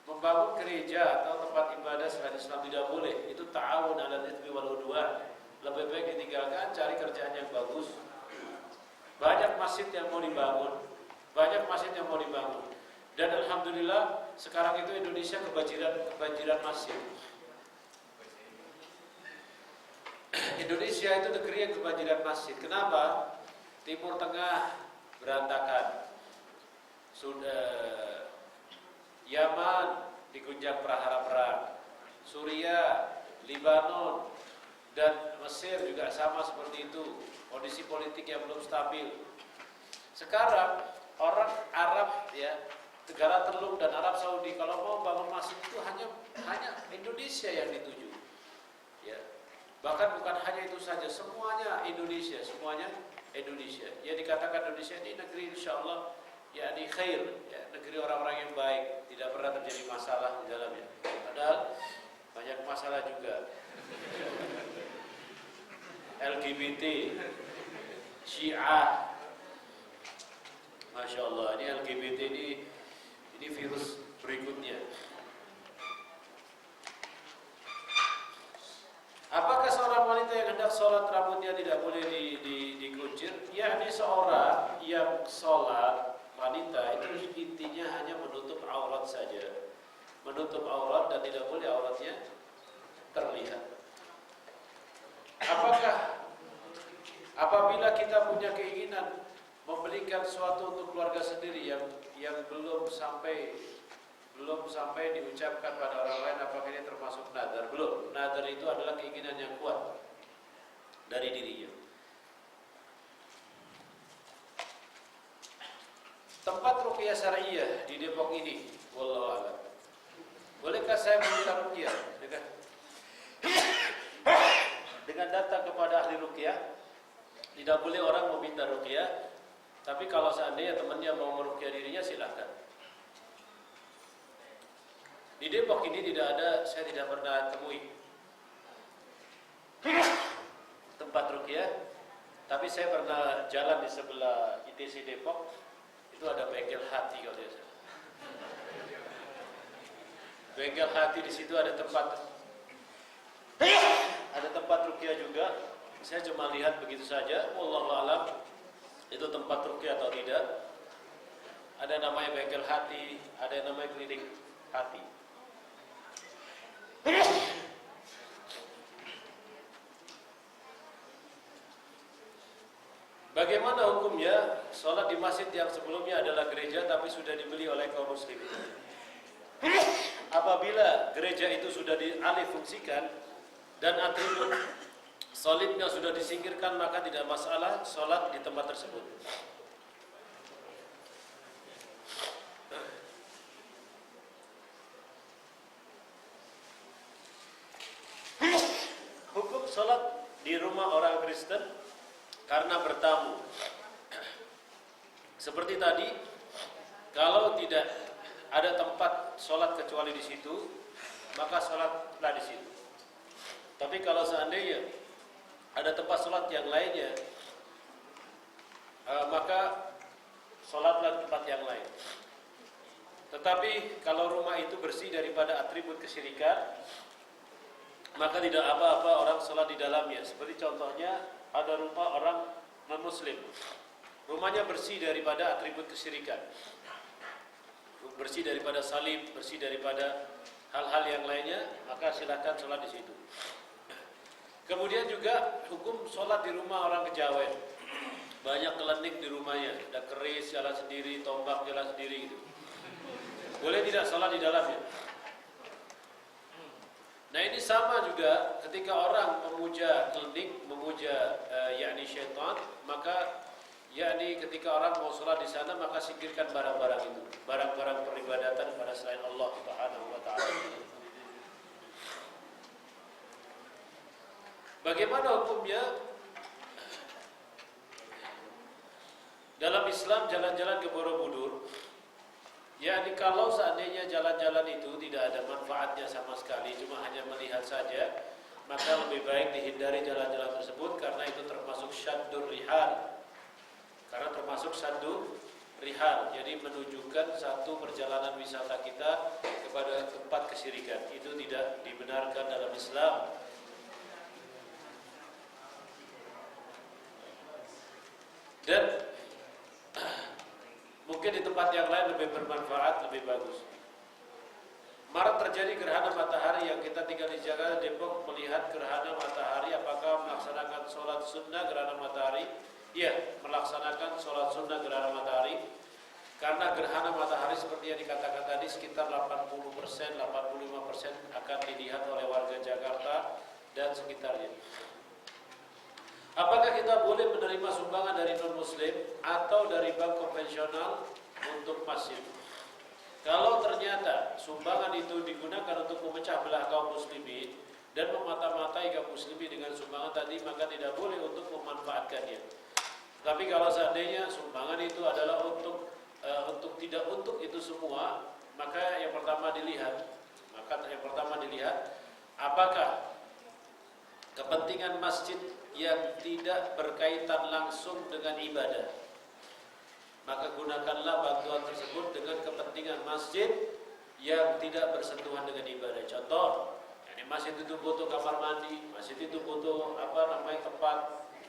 membangun gereja atau tempat ibadah selain Islam? Tidak boleh. Itu ta'awun 'alal itsmi wal 'udwan. Lebih baik ditinggalkan, cari kerjaan yang bagus. Banyak masjid yang mau dibangun, dan alhamdulillah sekarang itu Indonesia kebanjiran masjid. Indonesia itu negeri yang kebanjiran masjid. Kenapa? Timur Tengah berantakan. Sudah Yaman digunjang prahara perang, Suriah, Lebanon, dan Mesir juga sama seperti itu. Kondisi politik yang belum stabil. Sekarang orang Arab ya, negara Teluk dan Arab Saudi kalau mau bangun masjid itu hanya Indonesia yang dituju. Ya. Bahkan bukan hanya itu saja, semuanya Indonesia, Ya dikatakan Indonesia ini negeri insyaallah yakni khair, ya, negeri orang-orang yang baik, tidak pernah terjadi masalah di dalamnya. Padahal banyak masalah juga. LGBT, Syiah, Masya Allah, ini LGBT ini virus berikutnya. Apakah seorang wanita yang hendak sholat rambutnya tidak boleh dikuncir? Ya, ini seorang yang sholat wanita itu intinya hanya menutup aurat saja, menutup aurat dan tidak boleh auratnya terlihat. Apabila kita punya keinginan membelikan sesuatu untuk keluarga sendiri yang belum sampai diucapkan pada orang lain, apakah ini termasuk nadar? Belum. Nadar itu adalah keinginan yang kuat dari dirinya. Tempat ruqyah syariah di Depok ini, wallahu a'lam. Bolehkah saya meminta ruqyah dengan datang kepada ahli ruqyah? Tidak boleh orang meminta ruqyah, tapi kalau seandainya temannya mau meruqyah dirinya silahkan. Di Depok ini saya tidak pernah temui tempat ruqyah, tapi saya pernah jalan di sebelah ITC Depok, itu ada bengkel hati kalau tidak salah. Bengkel hati di situ ada tempat ruqyah juga. Saya cuma lihat begitu saja, wallahu a'lam itu tempat ruqyah atau tidak. Ada namanya bengkel hati, ada yang namanya klinik hati. Bagaimana hukumnya sholat di masjid yang sebelumnya adalah gereja tapi sudah dibeli oleh kaum muslimin? Apabila gereja itu sudah dialih fungsikan dan atribut salibnya sudah disingkirkan, maka tidak masalah sholat di tempat tersebut. Hukum sholat di rumah orang Kristen karena bertamu. Seperti tadi, kalau tidak ada tempat sholat kecuali di situ, maka sholatlah di situ. Tapi kalau seandainya ada tempat sholat yang lainnya, maka sholatlah tempat yang lain. Tetapi kalau rumah itu bersih daripada atribut kesyirikan, maka tidak apa-apa orang sholat di dalamnya. Seperti contohnya ada rumah orang non-muslim, rumahnya bersih daripada atribut kesyirikan, bersih daripada salib, bersih daripada hal-hal yang lainnya, maka silakan sholat di situ. Kemudian juga hukum sholat di rumah orang kejawen, banyak klinik di rumahnya, ada keris jalan sendiri, tombak jalan sendiri gitu. Boleh tidak sholat di dalamnya? Nah ini sama juga ketika orang memuja klinik, memuja yakni syaitan, maka yakni ketika orang mau sholat di sana, maka singkirkan barang-barang itu, barang-barang peribadatan pada selain Allah Subhanahu wa ta'ala. Bagaimana hukumnya dalam Islam jalan-jalan ke Borobudur? Yakni kalau seandainya jalan-jalan itu tidak ada manfaatnya sama sekali, cuma hanya melihat saja, maka lebih baik dihindari jalan-jalan tersebut karena itu termasuk syaddur rihal. Karena termasuk syaddur rihal, jadi menunjukkan satu perjalanan wisata kita kepada tempat kesyirikan. Itu tidak dibenarkan dalam Islam. Dan mungkin di tempat yang lain lebih bermanfaat, lebih bagus. Maret terjadi gerhana matahari yang kita tinggal di Jakarta, Depok, melihat gerhana matahari, apakah melaksanakan sholat sunnah gerhana matahari? Iya, melaksanakan sholat sunnah gerhana matahari. Karena gerhana matahari seperti yang dikatakan tadi sekitar 80%, 85% akan dilihat oleh warga Jakarta dan sekitarnya. Apakah kita boleh menerima sumbangan dari non-muslim atau dari bank konvensional untuk masjid? Kalau ternyata sumbangan itu digunakan untuk memecah belah kaum muslimin dan memata-matai kaum muslimin dengan sumbangan tadi, maka tidak boleh untuk memanfaatkannya. Tapi kalau seandainya sumbangan itu adalah untuk tidak untuk itu semua, maka yang pertama dilihat, apakah kepentingan masjid yang tidak berkaitan langsung dengan ibadah. Maka gunakanlah bantuan tersebut dengan kepentingan masjid yang tidak bersentuhan dengan ibadah. Contoh, masjid itu butuh kamar mandi, masjid itu butuh tempat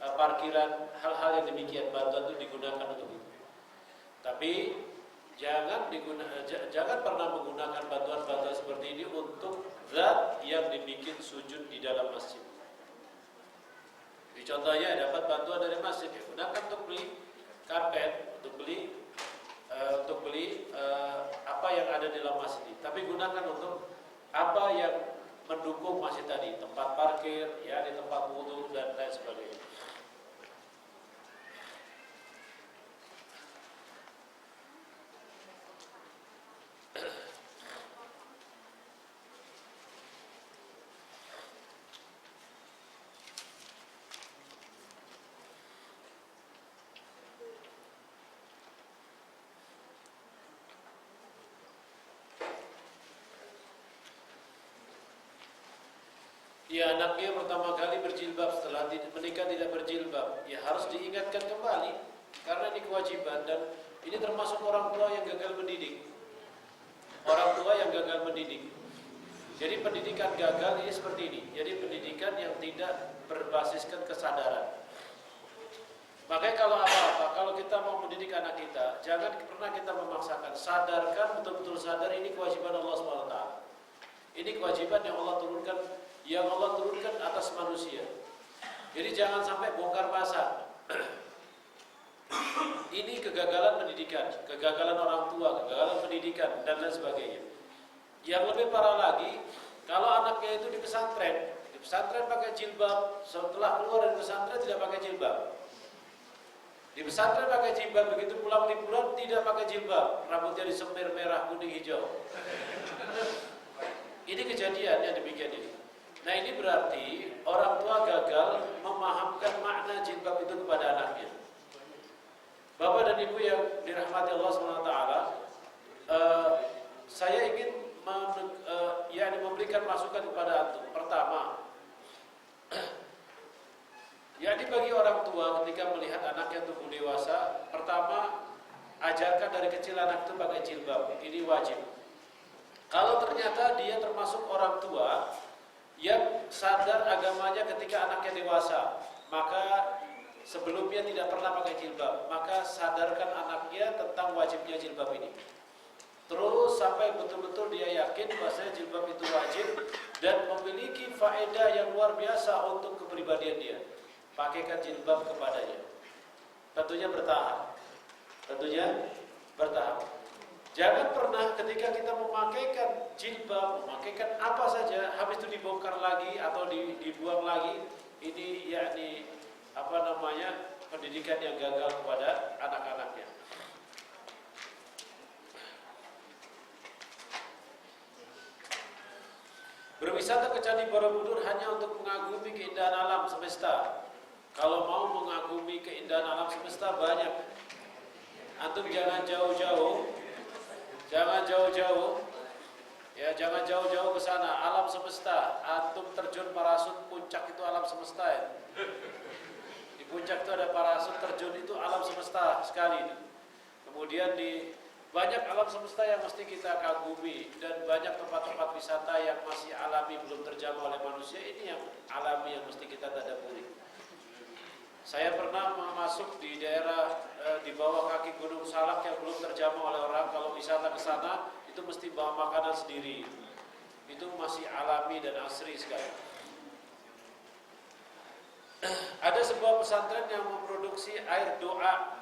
parkiran, hal-hal yang demikian, bantuan itu digunakan untuk itu. Tapi jangan pernah menggunakan bantuan-bantuan seperti ini untuk zat yang dibikin sujud di dalam masjid. Jadi contohnya dapat bantuan dari masjid, gunakan untuk beli karpet, untuk beli apa yang ada di dalam masjid. Tapi gunakan untuk apa yang mendukung masjid tadi, tempat parkir, ya, di tempat wudu dan lain sebagainya. Ya, anaknya pertama kali berjilbab, setelah menikah tidak berjilbab, ya harus diingatkan kembali karena ini kewajiban dan ini termasuk orang tua yang gagal mendidik. Orang tua yang gagal mendidik. Jadi pendidikan gagal ini seperti ini. Jadi pendidikan yang tidak berbasiskan kesadaran. Makanya kalau kita mau mendidik anak kita, jangan pernah kita memaksakan. Sadarkan, betul-betul sadar ini kewajiban Allah SWT. Ini kewajiban yang Allah turunkan atas manusia. Jadi jangan sampai bongkar pasang. Ini kegagalan pendidikan, kegagalan orang tua, kegagalan pendidikan dan lain sebagainya. Yang lebih parah lagi, kalau anaknya itu di pesantren pakai jilbab, setelah keluar dari pesantren tidak pakai jilbab. Di pesantren pakai jilbab, begitu pulang liburan tidak pakai jilbab, rambutnya disemir merah, kuning, hijau. Ini kejadiannya demikian ini. Nah, ini berarti orang tua gagal memahamkan makna jilbab itu kepada anaknya. Bapak dan Ibu yang dirahmati Allah SWT, saya ingin memberikan masukan kepada antum. Pertama, yakni bagi orang tua ketika melihat anaknya tumbuh dewasa, pertama ajarkan dari kecil anak itu pakai jilbab. Ini wajib. Kalau ternyata dia termasuk orang tua yang sadar agamanya ketika anaknya dewasa, maka sebelumnya tidak pernah pakai jilbab, maka sadarkan anaknya tentang wajibnya jilbab ini. Terus sampai betul-betul dia yakin bahwa jilbab itu wajib dan memiliki faedah yang luar biasa untuk kepribadian dia. Pakaikan jilbab kepadanya. Tentunya bertahap. Jangan pernah ketika kita memakaikan jilbab, memakaikan apa saja, habis itu dibongkar lagi atau dibuang lagi. Ini yakni pendidikan yang gagal kepada anak-anaknya. Berwisata ke Candi Borobudur hanya untuk mengagumi keindahan alam semesta. Kalau mau mengagumi keindahan alam semesta banyak. Antum jangan jauh-jauh. Jangan jauh-jauh ke sana. Alam semesta. Antum terjun parasut puncak itu alam semesta ya. Di puncak itu ada parasut terjun, itu alam semesta sekali. Kemudian di banyak alam semesta yang mesti kita kagumi dan banyak tempat-tempat wisata yang masih alami belum terjamah oleh manusia. Ini yang alami yang mesti kita tadaburi. Saya pernah masuk di daerah di bawah kaki Gunung Salak yang belum terjamah oleh orang. Kalau wisata ke sana itu mesti bawa makanan sendiri. Itu masih alami dan asri sekali. Ada sebuah pesantren yang memproduksi air doa.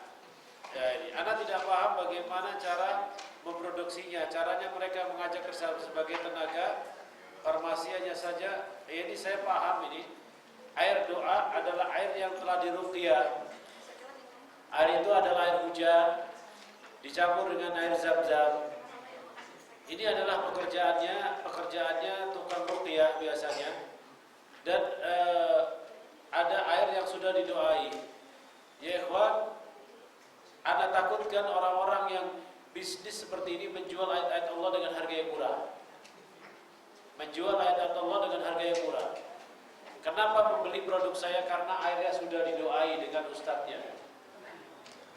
Ya, ini anak tidak paham bagaimana cara memproduksinya. Caranya mereka mengajak sebagai tenaga farmasi hanya saja. Ini saya paham ini. Air doa adalah air yang telah diruqyah. Air itu adalah air hujan dicampur dengan air zam-zam. Ini adalah pekerjaannya tukang ruqyah biasanya. Dan ada air yang sudah didoai. Ya ikhwan, Anda takutkan orang-orang yang bisnis seperti ini menjual ayat-ayat Allah dengan harga yang murah. Menjual ayat-ayat Allah dengan harga yang murah. Kenapa membeli produk saya? Karena airnya sudah didoai dengan ustadznya.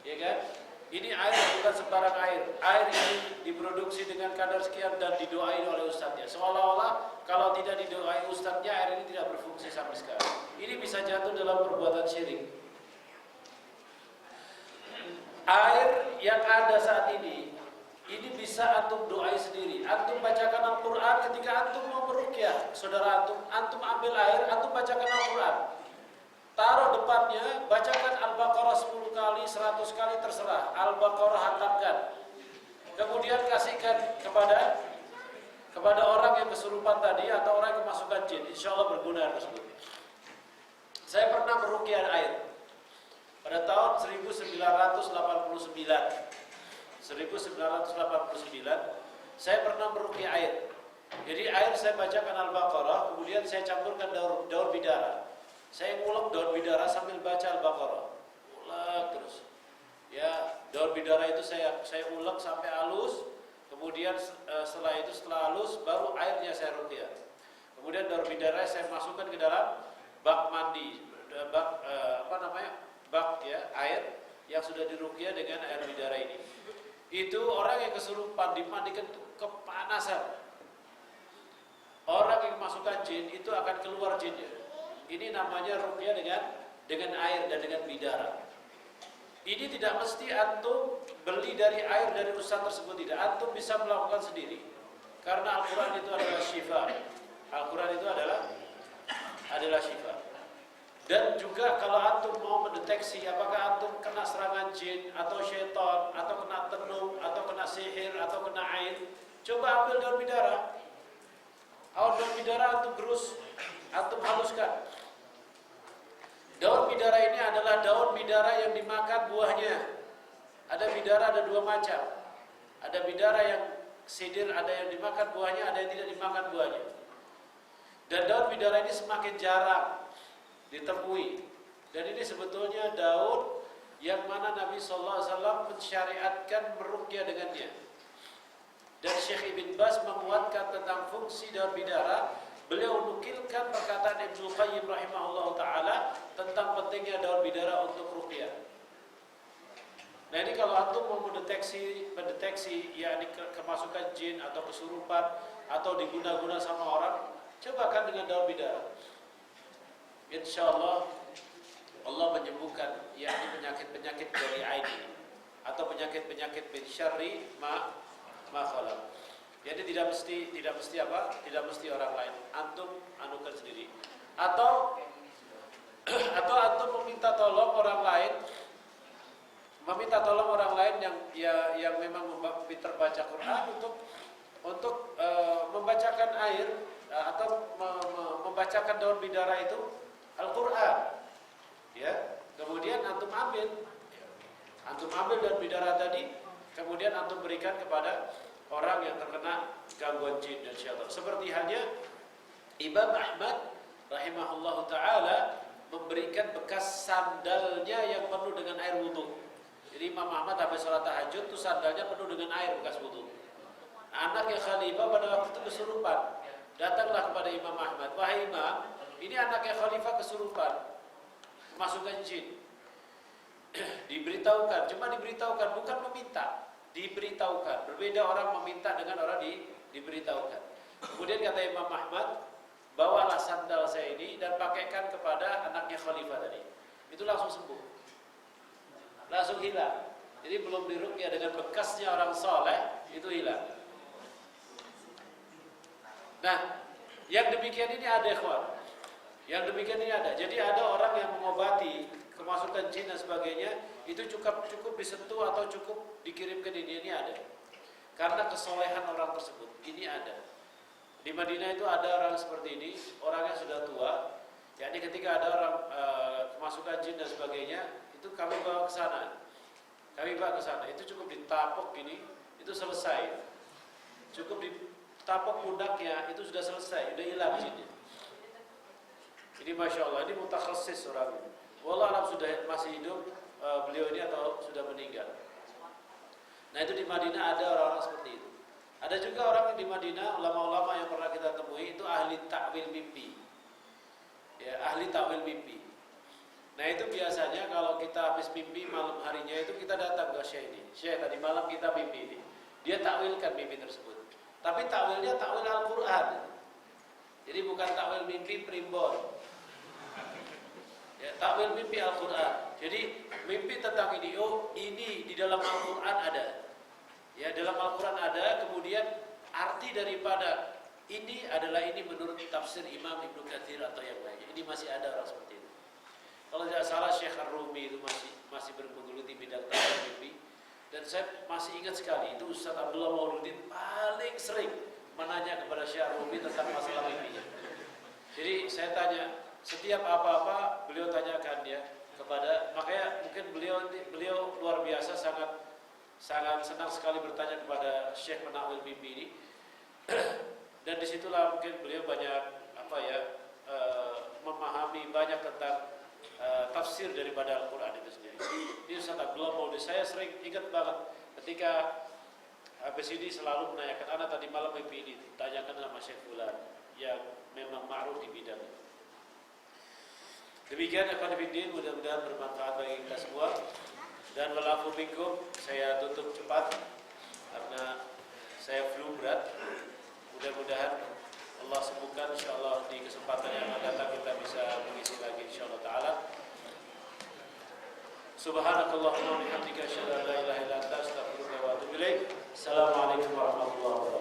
Ya kan? Ini air bukan sembarang air. Air ini diproduksi dengan kadar sekian dan didoai oleh ustadznya. Seolah-olah kalau tidak didoai ustadznya, air ini tidak berfungsi sampai sekarang. Ini bisa jatuh dalam perbuatan syirik. Air yang ada saat ini bisa antum doai sendiri. Antum bacakan Al-Quran ketika antum mau meruqyah. Saudara antum ambil air, antum bacakan Al-Quran. Taruh depannya, bacakan Al-Baqarah 10 kali, 100 kali terserah. Al-Baqarah hatamkan. Kemudian kasihkan kepada orang yang kesurupan tadi atau orang yang kemasukan jin. Insya Allah berguna tersebut. Saya pernah meruqyah air pada tahun 1989. Saya pernah meruqyah air. Jadi air saya bacakan Al-Baqarah, kemudian saya campurkan daun bidara. Saya ngulek daun bidara sambil baca Al-Baqarah. Ulek terus. Ya, daun bidara itu saya ulek sampai halus. Kemudian setelah halus baru airnya saya ruqyah. Kemudian daun bidara saya masukkan ke dalam bak mandi, bak air yang sudah diruqyah dengan air bidara ini. Itu orang yang kesurupan dimandikan kepanasan. Orang yang masukkan jin itu akan keluar jinnya. Ini namanya ruqyah dengan air dan dengan bidara. Ini tidak mesti antum beli dari air dari ustaz tersebut, tidak. Antum bisa melakukan sendiri. Karena Al-Quran itu adalah syifa. Al-Quran itu adalah syifa. Dan juga kalau antum mau mendeteksi apakah antum kena serangan jin atau syaitan atau kena tenung atau kena sihir atau kena ain, coba ambil daun bidara. Daun bidara antum gerus, antum haluskan. Daun bidara ini adalah daun bidara yang dimakan buahnya. Ada bidara ada dua macam. Ada bidara yang sidir, ada yang dimakan buahnya, ada yang tidak dimakan buahnya. Dan daun bidara ini semakin jarang ditemui. Dan ini sebetulnya daun yang mana Nabi SAW mensyariatkan meruqyah dengannya. Dan Syekh Ibn Baz menguatkan tentang fungsi daun bidara. Beliau nukilkan perkataan Ibnu Qayyim rahimahullah ta'ala tentang pentingnya daun bidara untuk ruqyah. Nah ini kalau antum mau mendeteksi yakni kemasukan jin atau kesurupan atau diguna-guna sama orang, cobakan dengan daun bidara. Insyaallah Allah menyembuhkan yakni penyakit-penyakit dari ain atau penyakit-penyakit min syarri ma khalaq. Jadi tidak mesti orang lain. Antum anukan sendiri. Atau antum meminta tolong orang lain yang memang terbaca Quran untuk membacakan air atau membacakan daun bidara itu Al-Quran. Ya, kemudian antum ambil daun bidara tadi, kemudian antum berikan kepada orang yang terkena gangguan jin dan syaitan. Seperti halnya Imam Ahmad rahimahullahu ta'ala memberikan bekas sandalnya yang penuh dengan air wudu. Jadi Imam Ahmad habis sholat tahajud itu sandalnya penuh dengan air bekas wudu. Anaknya Khalifah pada waktu itu kesurupan. Datanglah kepada Imam Ahmad, wahai Imam, ini anaknya Khalifah kesurupan, kemasukan jin. Diberitahukan, cuma diberitahukan, bukan meminta. Diberitahukan. Berbeda orang meminta dengan orang diberitahukan. Kemudian kata Imam Ahmad, bawalah sandal saya ini dan pakaikan kepada anaknya Khalifah tadi. Itu langsung sembuh, langsung hilang. Jadi belum diruqyah dengan bekasnya orang soleh, itu hilang. Nah, yang demikian ini ada ikhwan. Yang demikian ini ada. Jadi ada orang yang mengobati kemasukan jin dan sebagainya, itu cukup disentuh atau cukup dikirimkan ini ada. Karena kesolehan orang tersebut, ini ada. Di Madinah itu ada orang seperti ini, orangnya sudah tua. Jadi ketika ada orang kemasukan jin dan sebagainya, itu kami bawa ke sana. Itu cukup ditapok gini, itu selesai. Cukup ditapok pundaknya, itu sudah selesai, sudah hilang jinnya. Ini Masya Allah, ini mutakhasis orang ini. Wallah alam sudah masih hidup beliau ini atau sudah meninggal. Nah itu di Madinah ada orang-orang seperti itu. Ada juga orang di Madinah, ulama-ulama yang pernah kita temui itu ahli takwil mimpi. Ya, ahli takwil mimpi. Nah itu biasanya kalau kita habis mimpi malam harinya itu kita datang ke Syekh ini. Syekh tadi malam kita mimpi ini. Dia takwilkan mimpi tersebut. Tapi takwilnya takwil Al-Quran. Jadi bukan takwil mimpi primbon. Ya, takwil mimpi Al-Quran. Jadi mimpi tentang ini, oh ini di dalam Al-Quran ada. Ya, dalam Al-Quran ada, kemudian arti daripada ini adalah ini menurut tafsir Imam Ibnu Katsir atau yang lainnya. Ini masih ada orang seperti itu. Kalau tidak salah Syekh Ar-Rumi itu masih bermenggeluti bidang takwil mimpi. Dan saya masih ingat sekali itu Ustaz Abdullah Mauludin paling sering menanya kepada Syekh Ar-Rumi tentang masalah mimpinya. Jadi saya tanya setiap apa-apa beliau tanyakan ya kepada, makanya mungkin beliau luar biasa sangat senang sekali bertanya kepada Syekh penakwil mimpi ini. Dan disitulah mungkin beliau banyak memahami banyak tentang tafsir daripada Al-Quran itu sendiri. Ini Ustaz Abdullah Mauludi, saya sering ingat banget ketika habis ini selalu menanyakan, anak tadi malam mimpi ini, tanyakan sama Syekh Fulan yang memang ma'ruf di bidang itu. Demikian ikhwan fillah, mudah-mudahan bermanfaat bagi kita semua. Dan walafu minkum, saya tutup cepat karena saya flu berat. Mudah-mudahan Allah sembuhkan, insyaallah di kesempatan yang akan datang kita bisa mengisi lagi insyaallah taala. Subhanakallahumma wa bihamdika asyhadu an la ilaha illa anta astaghfiruka wa atubu ilaik. Assalamualaikum warahmatullahi wabarakatuh.